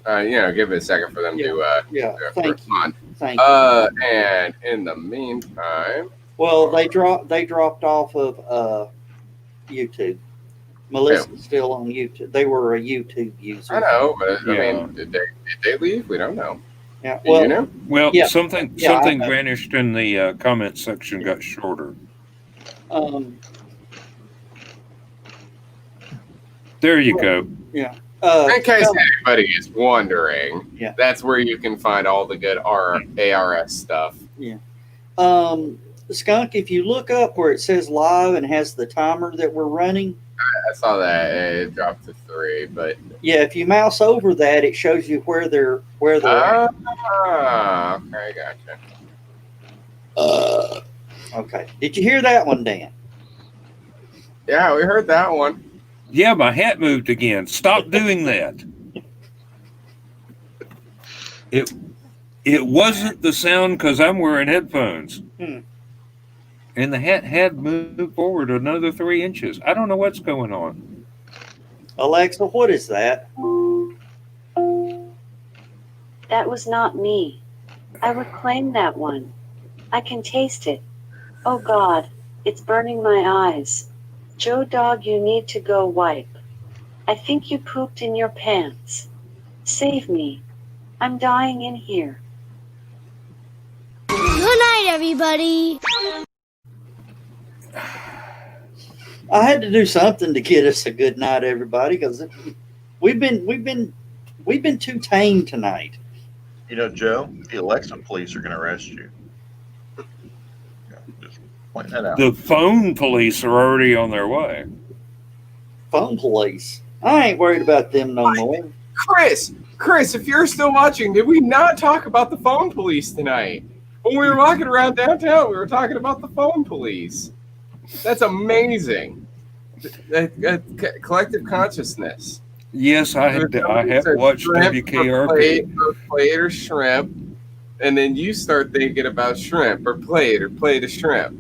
Give it a second for them to Thank respond. you. Thank you. And in the meantime, Well, they dropped off of YouTube. Melissa's still on YouTube. They were a YouTube user. I know, but Yeah. I mean, did they leave? We don't know. Yeah. Do you know? Well, Yeah. something Yeah, I know. vanished in the comment section, got shorter. There you go. Yeah. In case anybody is wondering, Yeah. that's where you can find all the good ARS stuff. Skunk, if you look up where it says live and has the timer that we're running, I saw that it dropped to 3, but yeah, if you mouse over that, it shows you where they're at. Okay, gotcha. Okay. Did you hear that one, Dan? Yeah, we heard that one. Yeah, my hat moved again. Stop doing that. It wasn't the sound because I'm wearing headphones. And the hat had moved forward another 3 inches. I don't know what's going on. Alexa, what is that? That was not me. I would claim that one. I can taste it. Oh God, it's burning my eyes. Joe Dog, you need to go wipe. I think you pooped in your pants. Save me. I'm dying in here. Good night, everybody. I had to do something to get us a good night, everybody, because we've been too tame tonight. You know, Joe, the Alexa police are going to arrest you. Just pointing that out. The phone police are already on their way. Phone police. I ain't worried about them no more. Chris, if you're still watching, did we not talk about the phone police tonight? When we were walking around downtown, we were talking about the phone police. That's amazing. Collective consciousness. Yes, I have watched WKRP. Plate or shrimp, and then you start thinking about shrimp or plate a shrimp.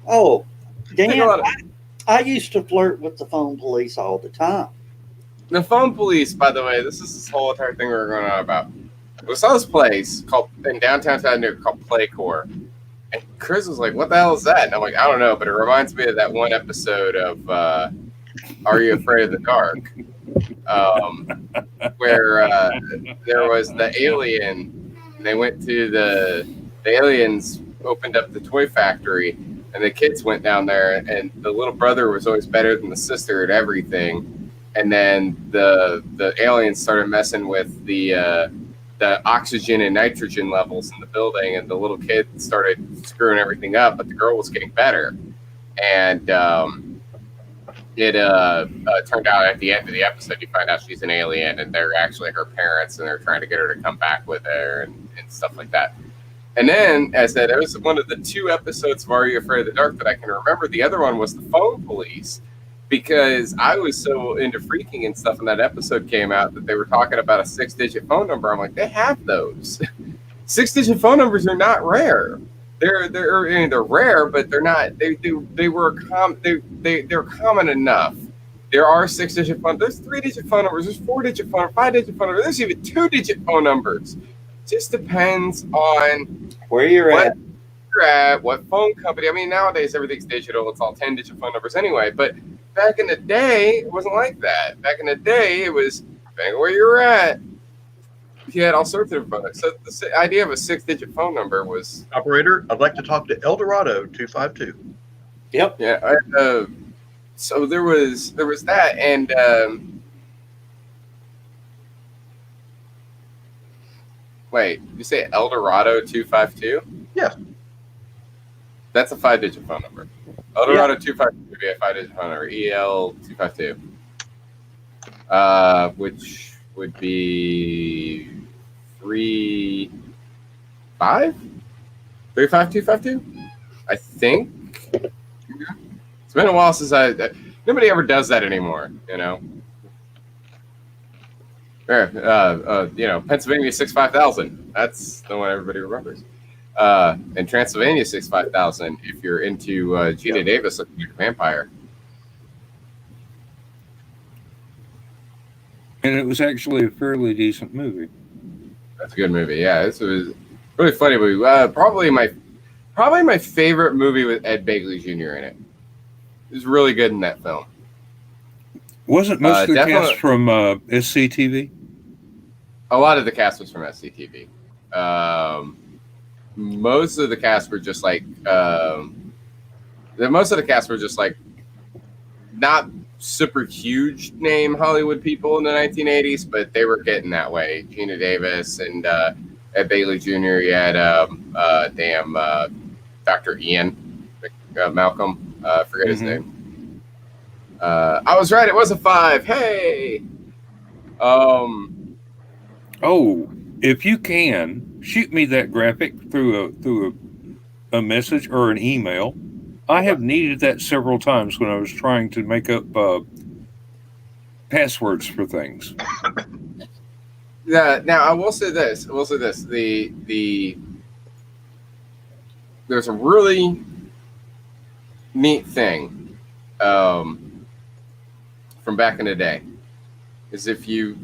Oh, Take a Dan, lot of- I used to flirt with the phone police all the time. The phone police, by the way, this is this whole entire thing we were going on about. We saw this place called in downtown Chattanooga called Playcore. And Chris was like, what the hell is that? And I'm like, I don't know, but it reminds me of that one episode of Are You Afraid of the Dark? Where there was the alien. And they went to the aliens opened up the toy factory, and the kids went down there, and the little brother was always better than the sister at everything. And then the aliens started messing with the oxygen and nitrogen levels in the building, and the little kid started screwing everything up, but the girl was getting better. And it turned out at the end of the episode, you find out she's an alien, and they're actually her parents, and they're trying to get her to come back with her and stuff like that. And then, as I said, it was one of the 2 episodes of Are You Afraid of the Dark that I can remember. The other one was the phone police, because I was so into freaking and stuff when that episode came out that they were talking about a 6-digit phone number. I'm like, they have those. 6-digit phone numbers are not rare. They're rare, but they're not. They're common enough. There are 6-digit phone. There's 3-digit phone numbers. There's 4-digit phone, 5-digit phone numbers. There's even 2-digit phone numbers. Just depends on Where you're at. What phone company. I mean, nowadays everything's digital. It's all 10-digit phone numbers anyway. But back in the day, it wasn't like that. Back in the day, it was depending on where you were at. You had all sorts of phone numbers. So the idea of a 6-digit phone number was Operator, I'd like to talk to Eldorado 252. Yep. yeah. So there was that, and wait, you say Eldorado 252? Yes. That's a 5-digit phone number. Eldorado 252 would be a 5-digit phone number. EL 252, which would be 35252. I think. It's been a while since nobody ever does that anymore, you know. Pennsylvania 65000. That's the one everybody remembers. And Transylvania 65000. If you're into Gina Davis looking like a vampire. And it was actually a fairly decent movie. That's a good movie. Yeah, this was a really funny movie. Probably my favorite movie with Ed Begley Jr. in it. He was really good in that film. Wasn't most of the cast from SCTV? A lot of the cast was from SCTV. Most of the cast were just like not super huge name Hollywood people in the 1980s, but they were getting that way. Gina Davis and Ed Begley Jr. You had Dr. Ian Malcolm. Forget his name. I was right. It was a 5. Hey. Oh, if you can, shoot me that graphic through a message or an email. I have needed that several times when I was trying to make up passwords for things. Yeah. Now I will say this. There's a really neat thing from back in the day. Is if you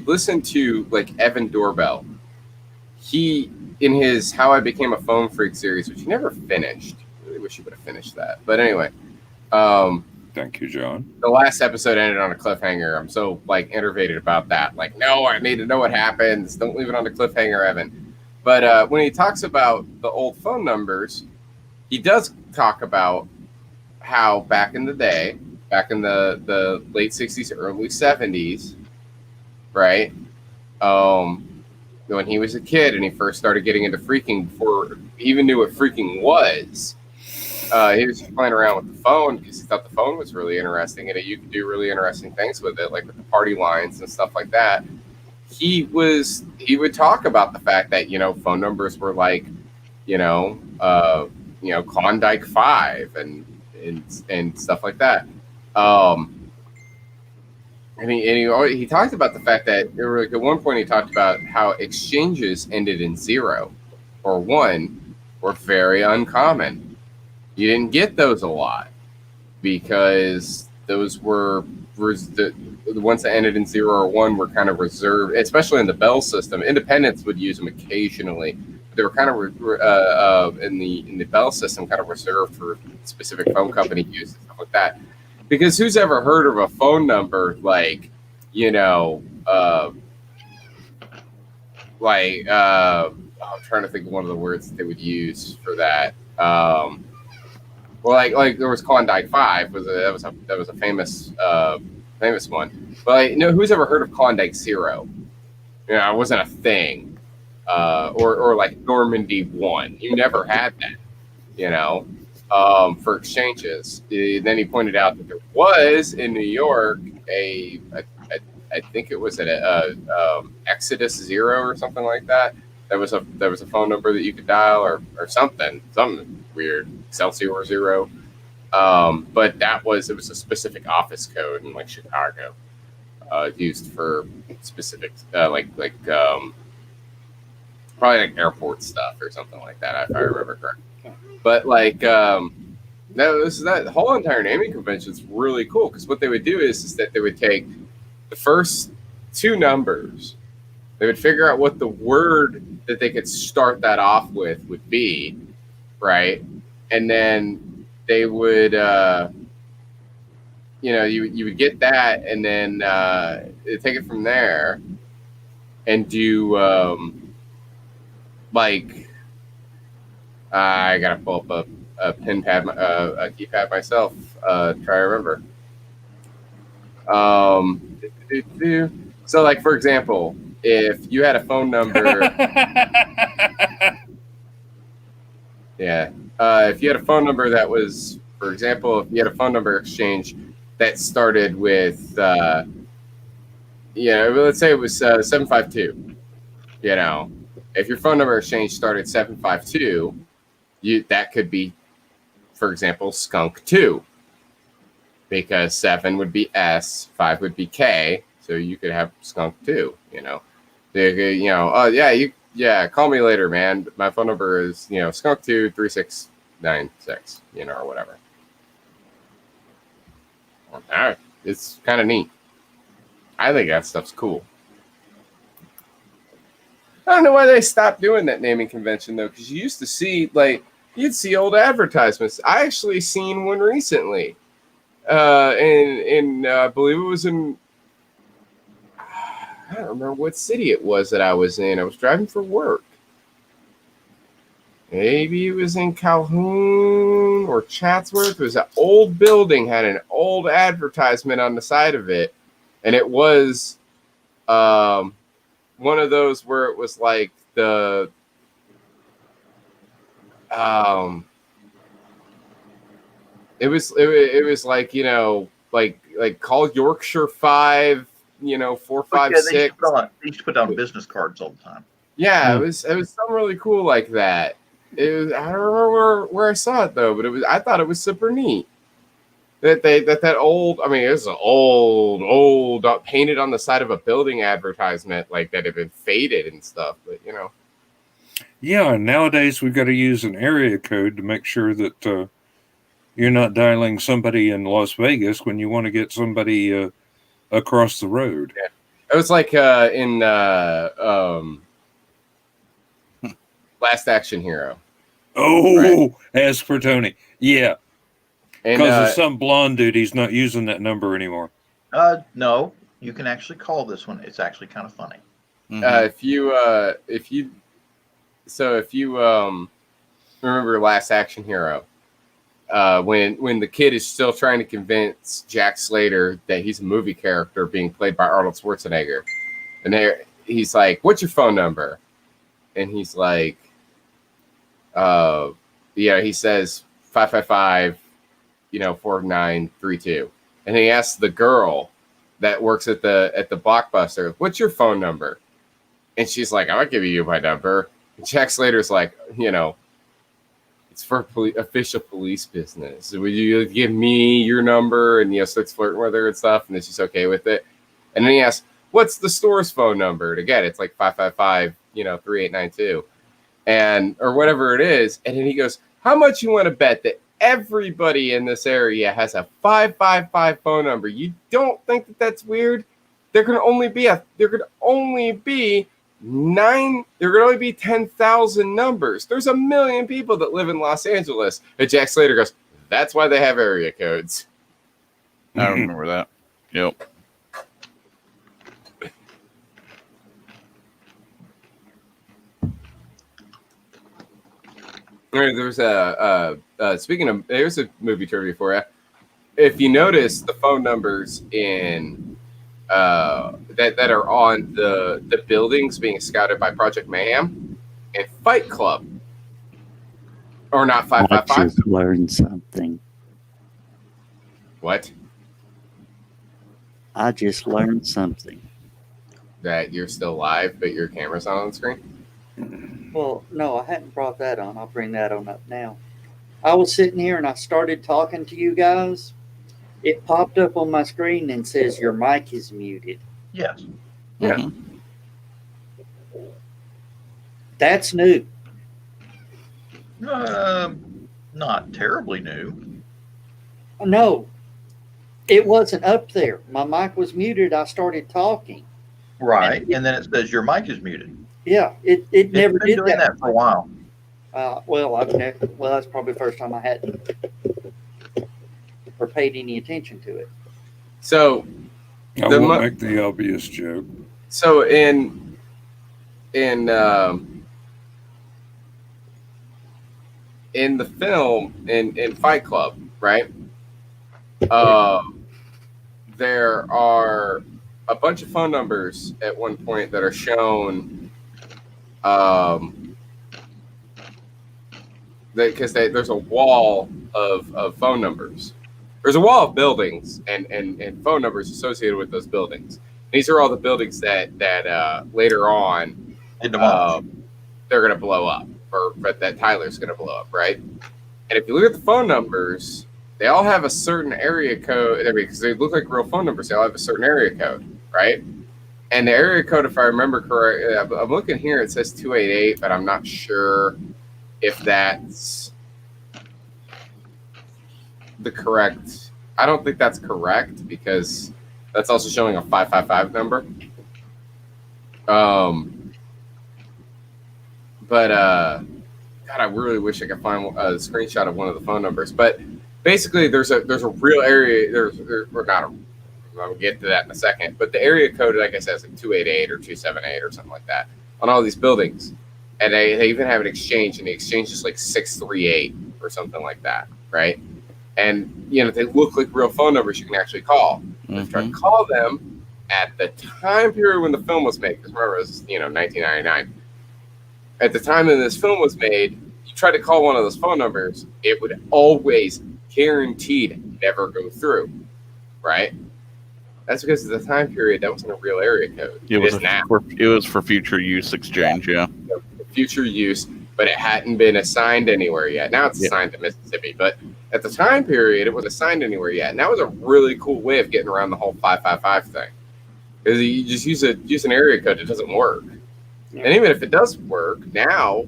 listen to like Evan Doorbell, he in his How I Became a Phone Freak series, which he never finished. I really wish he would have finished that. But anyway, thank you, John. The last episode ended on a cliffhanger. I'm so like enervated about that. Like, no, I need to know what happens. Don't leave it on the cliffhanger, Evan. But when he talks about the old phone numbers, he does talk about how back in the day, back in the late 60s, early 70s, right? When he was a kid and he first started getting into freaking before he even knew what freaking was, he was just playing around with the phone because he thought the phone was really interesting and you could do really interesting things with it, like with the party lines and stuff like that. He would talk about the fact that, phone numbers were like, Klondike 5 and stuff like that. And he talked about the fact that there were, like, at one point he talked about how exchanges ended in 0 or 1 were very uncommon. You didn't get those a lot because those were the ones that ended in 0 or 1 were kind of reserved, especially in the Bell system. Independents would use them occasionally, but they were kind of in the Bell system, kind of reserved for specific phone company use and stuff like that. Because who's ever heard of a phone number like, I'm trying to think of one of the words that they would use for that. Well, like there was Klondike 5 that was a famous one. But who's ever heard of Klondike 0? It wasn't a thing. Or like Normandy 1. You never had that. For exchanges. Then he pointed out that there was in New York I think it was Exodus 0 or something like that. There was a phone number that you could dial or something weird, Excelsior 0. But it was a specific office code in like Chicago, used for specific probably like airport stuff or something like that, if I remember correctly. But that whole entire naming convention is really cool because what they would do is that they would take the first 2 numbers, they would figure out what the word that they could start that off with would be, right? And then they would, you would get that, and then take it from there and do I gotta pull up a pen pad, a keypad myself. Try to remember. So, like for example, if you had a phone number, if you had a phone number that was, for example, if you had a phone number exchange that started with, let's say it was 752. If your phone number exchange started 752. That could be, for example, Skunk 2, because 7 would be S, 5 would be K, so you could have Skunk 2. Call me later, man. My phone number is Skunk 2 3696, or whatever. All right, it's kind of neat. I think that stuff's cool. I don't know why they stopped doing that naming convention though, because you used to see you'd see old advertisements. I actually seen one recently, and I believe it was in, I don't remember what city it was that I was in. I was driving for work. Maybe it was in Calhoun or Chatsworth. It was an old building, had an old advertisement on the side of it, and it was one of those where it was like the it was like like call Yorkshire 5 456. They used to put down business cards all the time. Yeah, it was something really cool like that. I don't remember where I saw it though, but I thought it was super neat. That old, I mean, it was an old painted on the side of a building advertisement like that had been faded and stuff, but Yeah, and nowadays we've got to use an area code to make sure that you're not dialing somebody in Las Vegas when you want to get somebody across the road. Yeah. It was like in Last Action Hero. Oh, right? As for Tony. Yeah. Because of some blonde dude, he's not using that number anymore. No, you can actually call this one. It's actually kind of funny. Mm-hmm. If you remember Last Action Hero, when the kid is still trying to convince Jack Slater that he's a movie character being played by Arnold Schwarzenegger, and he's like, "What's your phone number?" And he's like, he says 555, 4932, and he asks the girl that works at the Blockbuster, "What's your phone number?" And she's like, "I'm not giving you my number." And Jack Slater's like, it's for official police business. Would you give me your number? And starts flirting with her and stuff, and then she's okay with it. And then he asks, what's the store's phone number? And again, it's like 555, 3892 or whatever it is. And then he goes, how much you want to bet that everybody in this area has a 555 phone number? You don't think that that's weird? There could only be 10,000 numbers. There's 1 million people that live in Los Angeles. And Jack Slater goes, that's why they have area codes. I remember that. Yep. There's there's a movie trivia for you. If you notice the phone numbers in that are on the buildings being scouted by Project Mayhem and Fight Club, or not I 555. just learned something. What? I just learned something. That you're still live, but your camera's not on the screen? Well, no, I hadn't brought that on. I'll bring that on up now. I was sitting here and I started talking to you guys. It popped up on my screen and says your mic is muted. Yes. Yeah. Mhm. That's new. Not terribly new. No, it wasn't up there. My mic was muted. I started talking. Right. And then it says your mic is muted. Yeah, it never It's been did doing that for a while. Well, that's probably the first time I hadn't or paid any attention to it. So I won't make the obvious joke. So in the film in Fight Club, right? There are a bunch of phone numbers at one point that are shown. Because there's a wall of phone numbers. There's a wall of buildings and phone numbers associated with those buildings. These are all the buildings that later on they're going to blow up, or that Tyler's going to blow up, right? And if you look at the phone numbers, they all have a certain area code. Because they look like real phone numbers, they all have a certain area code, right? And the area code, if I remember correctly, I'm looking here, it says 288, but I'm not sure if that's the correct. I don't think that's correct, because that's also showing a 555 number. But God, I really wish I could find a screenshot of one of the phone numbers. But basically, there's a real area. We're not. I'll get to that in a second. But the area code, like I said, is like 288 or 278 or something like that on all these buildings. And they even have an exchange, and the exchange is like 638 or something like that, right? And, they look like real phone numbers you can actually call. Mm-hmm. If you try to call them at the time period when the film was made, because remember, it was, 1999. At the time that this film was made, you try to call one of those phone numbers, it would always guaranteed never go through, right? That's because at the time period, that wasn't a real area code. It was for future use exchange, yeah. Future use, but it hadn't been assigned anywhere yet. Now it's assigned to Mississippi, but at the time period, it wasn't assigned anywhere yet. And that was a really cool way of getting around the whole 555 thing. Because you just use an area code, it doesn't work. Yeah. And even if it does work, now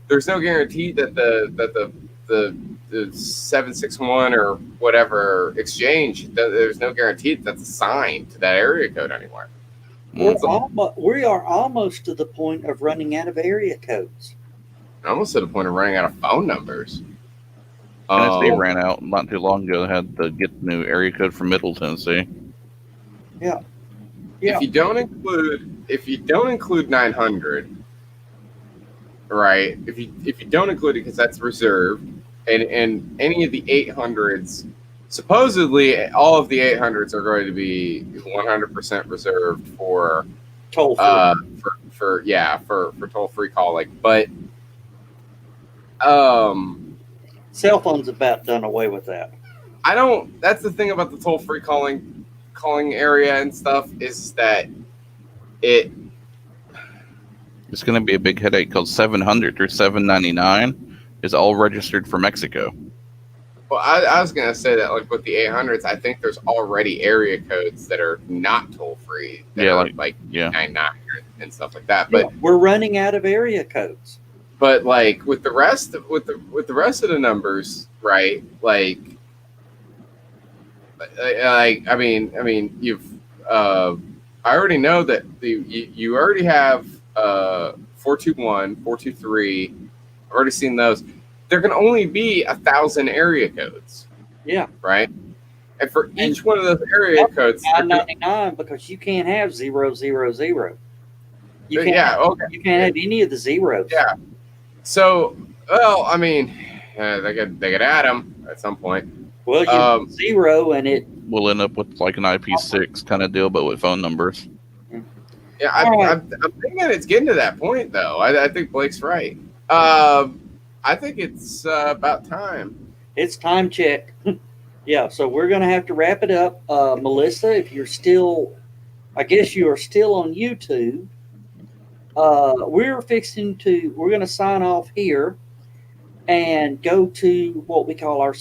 there's no guarantee that the 761 or whatever exchange, there's no guarantee that's assigned to that area code anymore. We are almost to the point of running out of area codes. Almost to the point of running out of phone numbers. Tennessee ran out not too long ago. They had to get the new area code from Middle Tennessee. Yeah. If you don't include 900, right? If you don't include it because that's reserved, and any of the 800s, supposedly all of the 800s are going to be 100% reserved for toll free. For toll free calling, but cell phones about done away with that. That's the thing about the toll free calling area and stuff, is that it's going to be a big headache because 700 through 799 is all registered for Mexico. Well, I was gonna say that like with the 800s, I think there's already area codes that are not toll free. Yeah, like yeah. 900 and stuff like that. Yeah, But we're running out of area codes. but like with the rest of the numbers, right? Like I mean you've I already know that you already have 421, 423. I've already seen those. There can only be 1,000 area codes. Yeah. Right. And for each one of those area codes, 999 because you can't have 000. You can't. yeah. Okay. You can't have any of the zeros. Yeah. So, well, I mean, they could add them at some point. Well, you zero and it. We'll end up with like an IP6 kind of deal, but with phone numbers. Yeah, I'm thinking it's getting to that point, though. I think Blake's right. I think it's about time. It's time check. Yeah, so we're going to have to wrap it up. Melissa, if you're still, I guess you are still on YouTube. We're going to sign off here and go to what we call our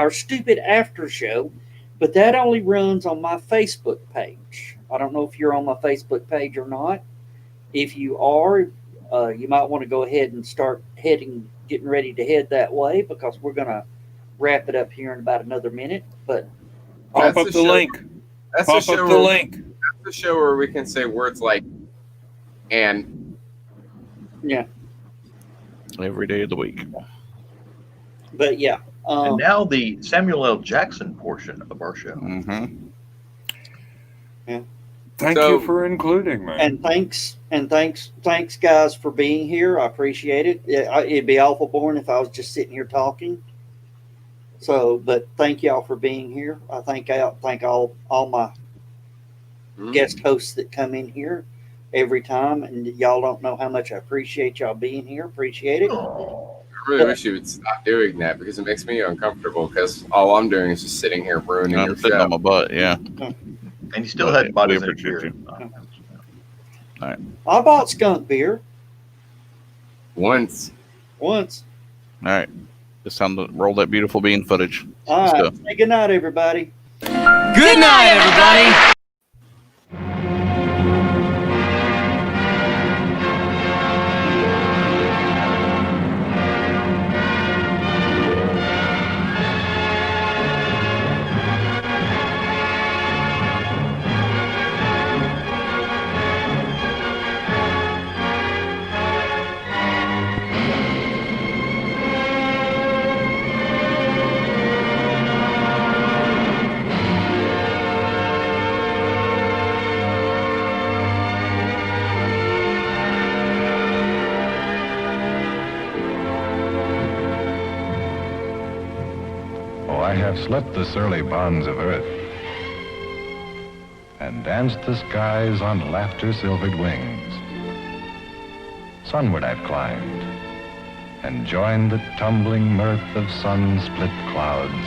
stupid after show, but that only runs on my Facebook page. I don't know if you're on my Facebook page or not. If you are, you might want to go ahead and start getting ready to head that way because we're going to wrap it up here in about another minute. But pop up the link. That's pop up the link. That's the show where we can say words like and. Yeah. Every day of the week. But yeah. And now the Samuel L. Jackson portion of our show. Mm-hmm. Yeah. Thank you for including me. And thanks guys for being here. I appreciate it. It'd be awful boring if I was just sitting here talking. So, but thank y'all for being here. I thank all my guest hosts that come in here every time, and y'all don't know how much I appreciate y'all being here. Appreciate it. I really wish you would stop doing that because it makes me uncomfortable. Because all I'm doing is just sitting here ruining your sitting show. on my butt, yeah. And you still had bought his beer. All right. I bought skunk beer once. All right. It's time to roll that beautiful bean footage. All Let's right. go. Say good night, everybody. Good night, everybody. I have slept the surly bonds of earth and danced the skies on laughter-silvered wings. Sunward I've climbed and joined the tumbling mirth of sun-split clouds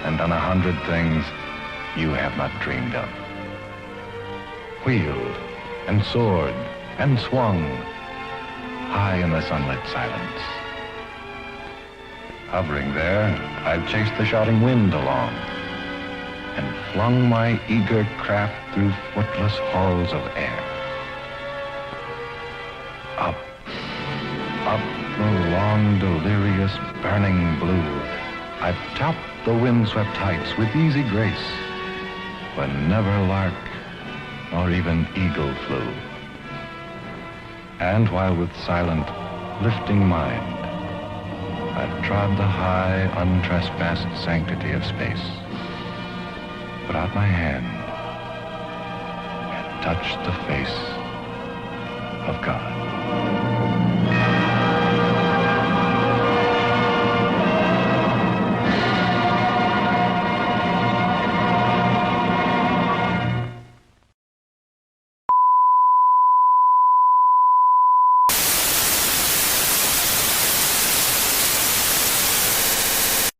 and done 100 things you have not dreamed of. Wheeled and soared and swung high in the sunlit silence. Hovering there, I've chased the shouting wind along and flung my eager craft through footless halls of air. Up, up the long, delirious, burning blue, I've topped the windswept heights with easy grace, when never lark nor even eagle flew. And while with silent, lifting mind, I've trod the high, untrespassed sanctity of space, put out my hand and touched the face of God.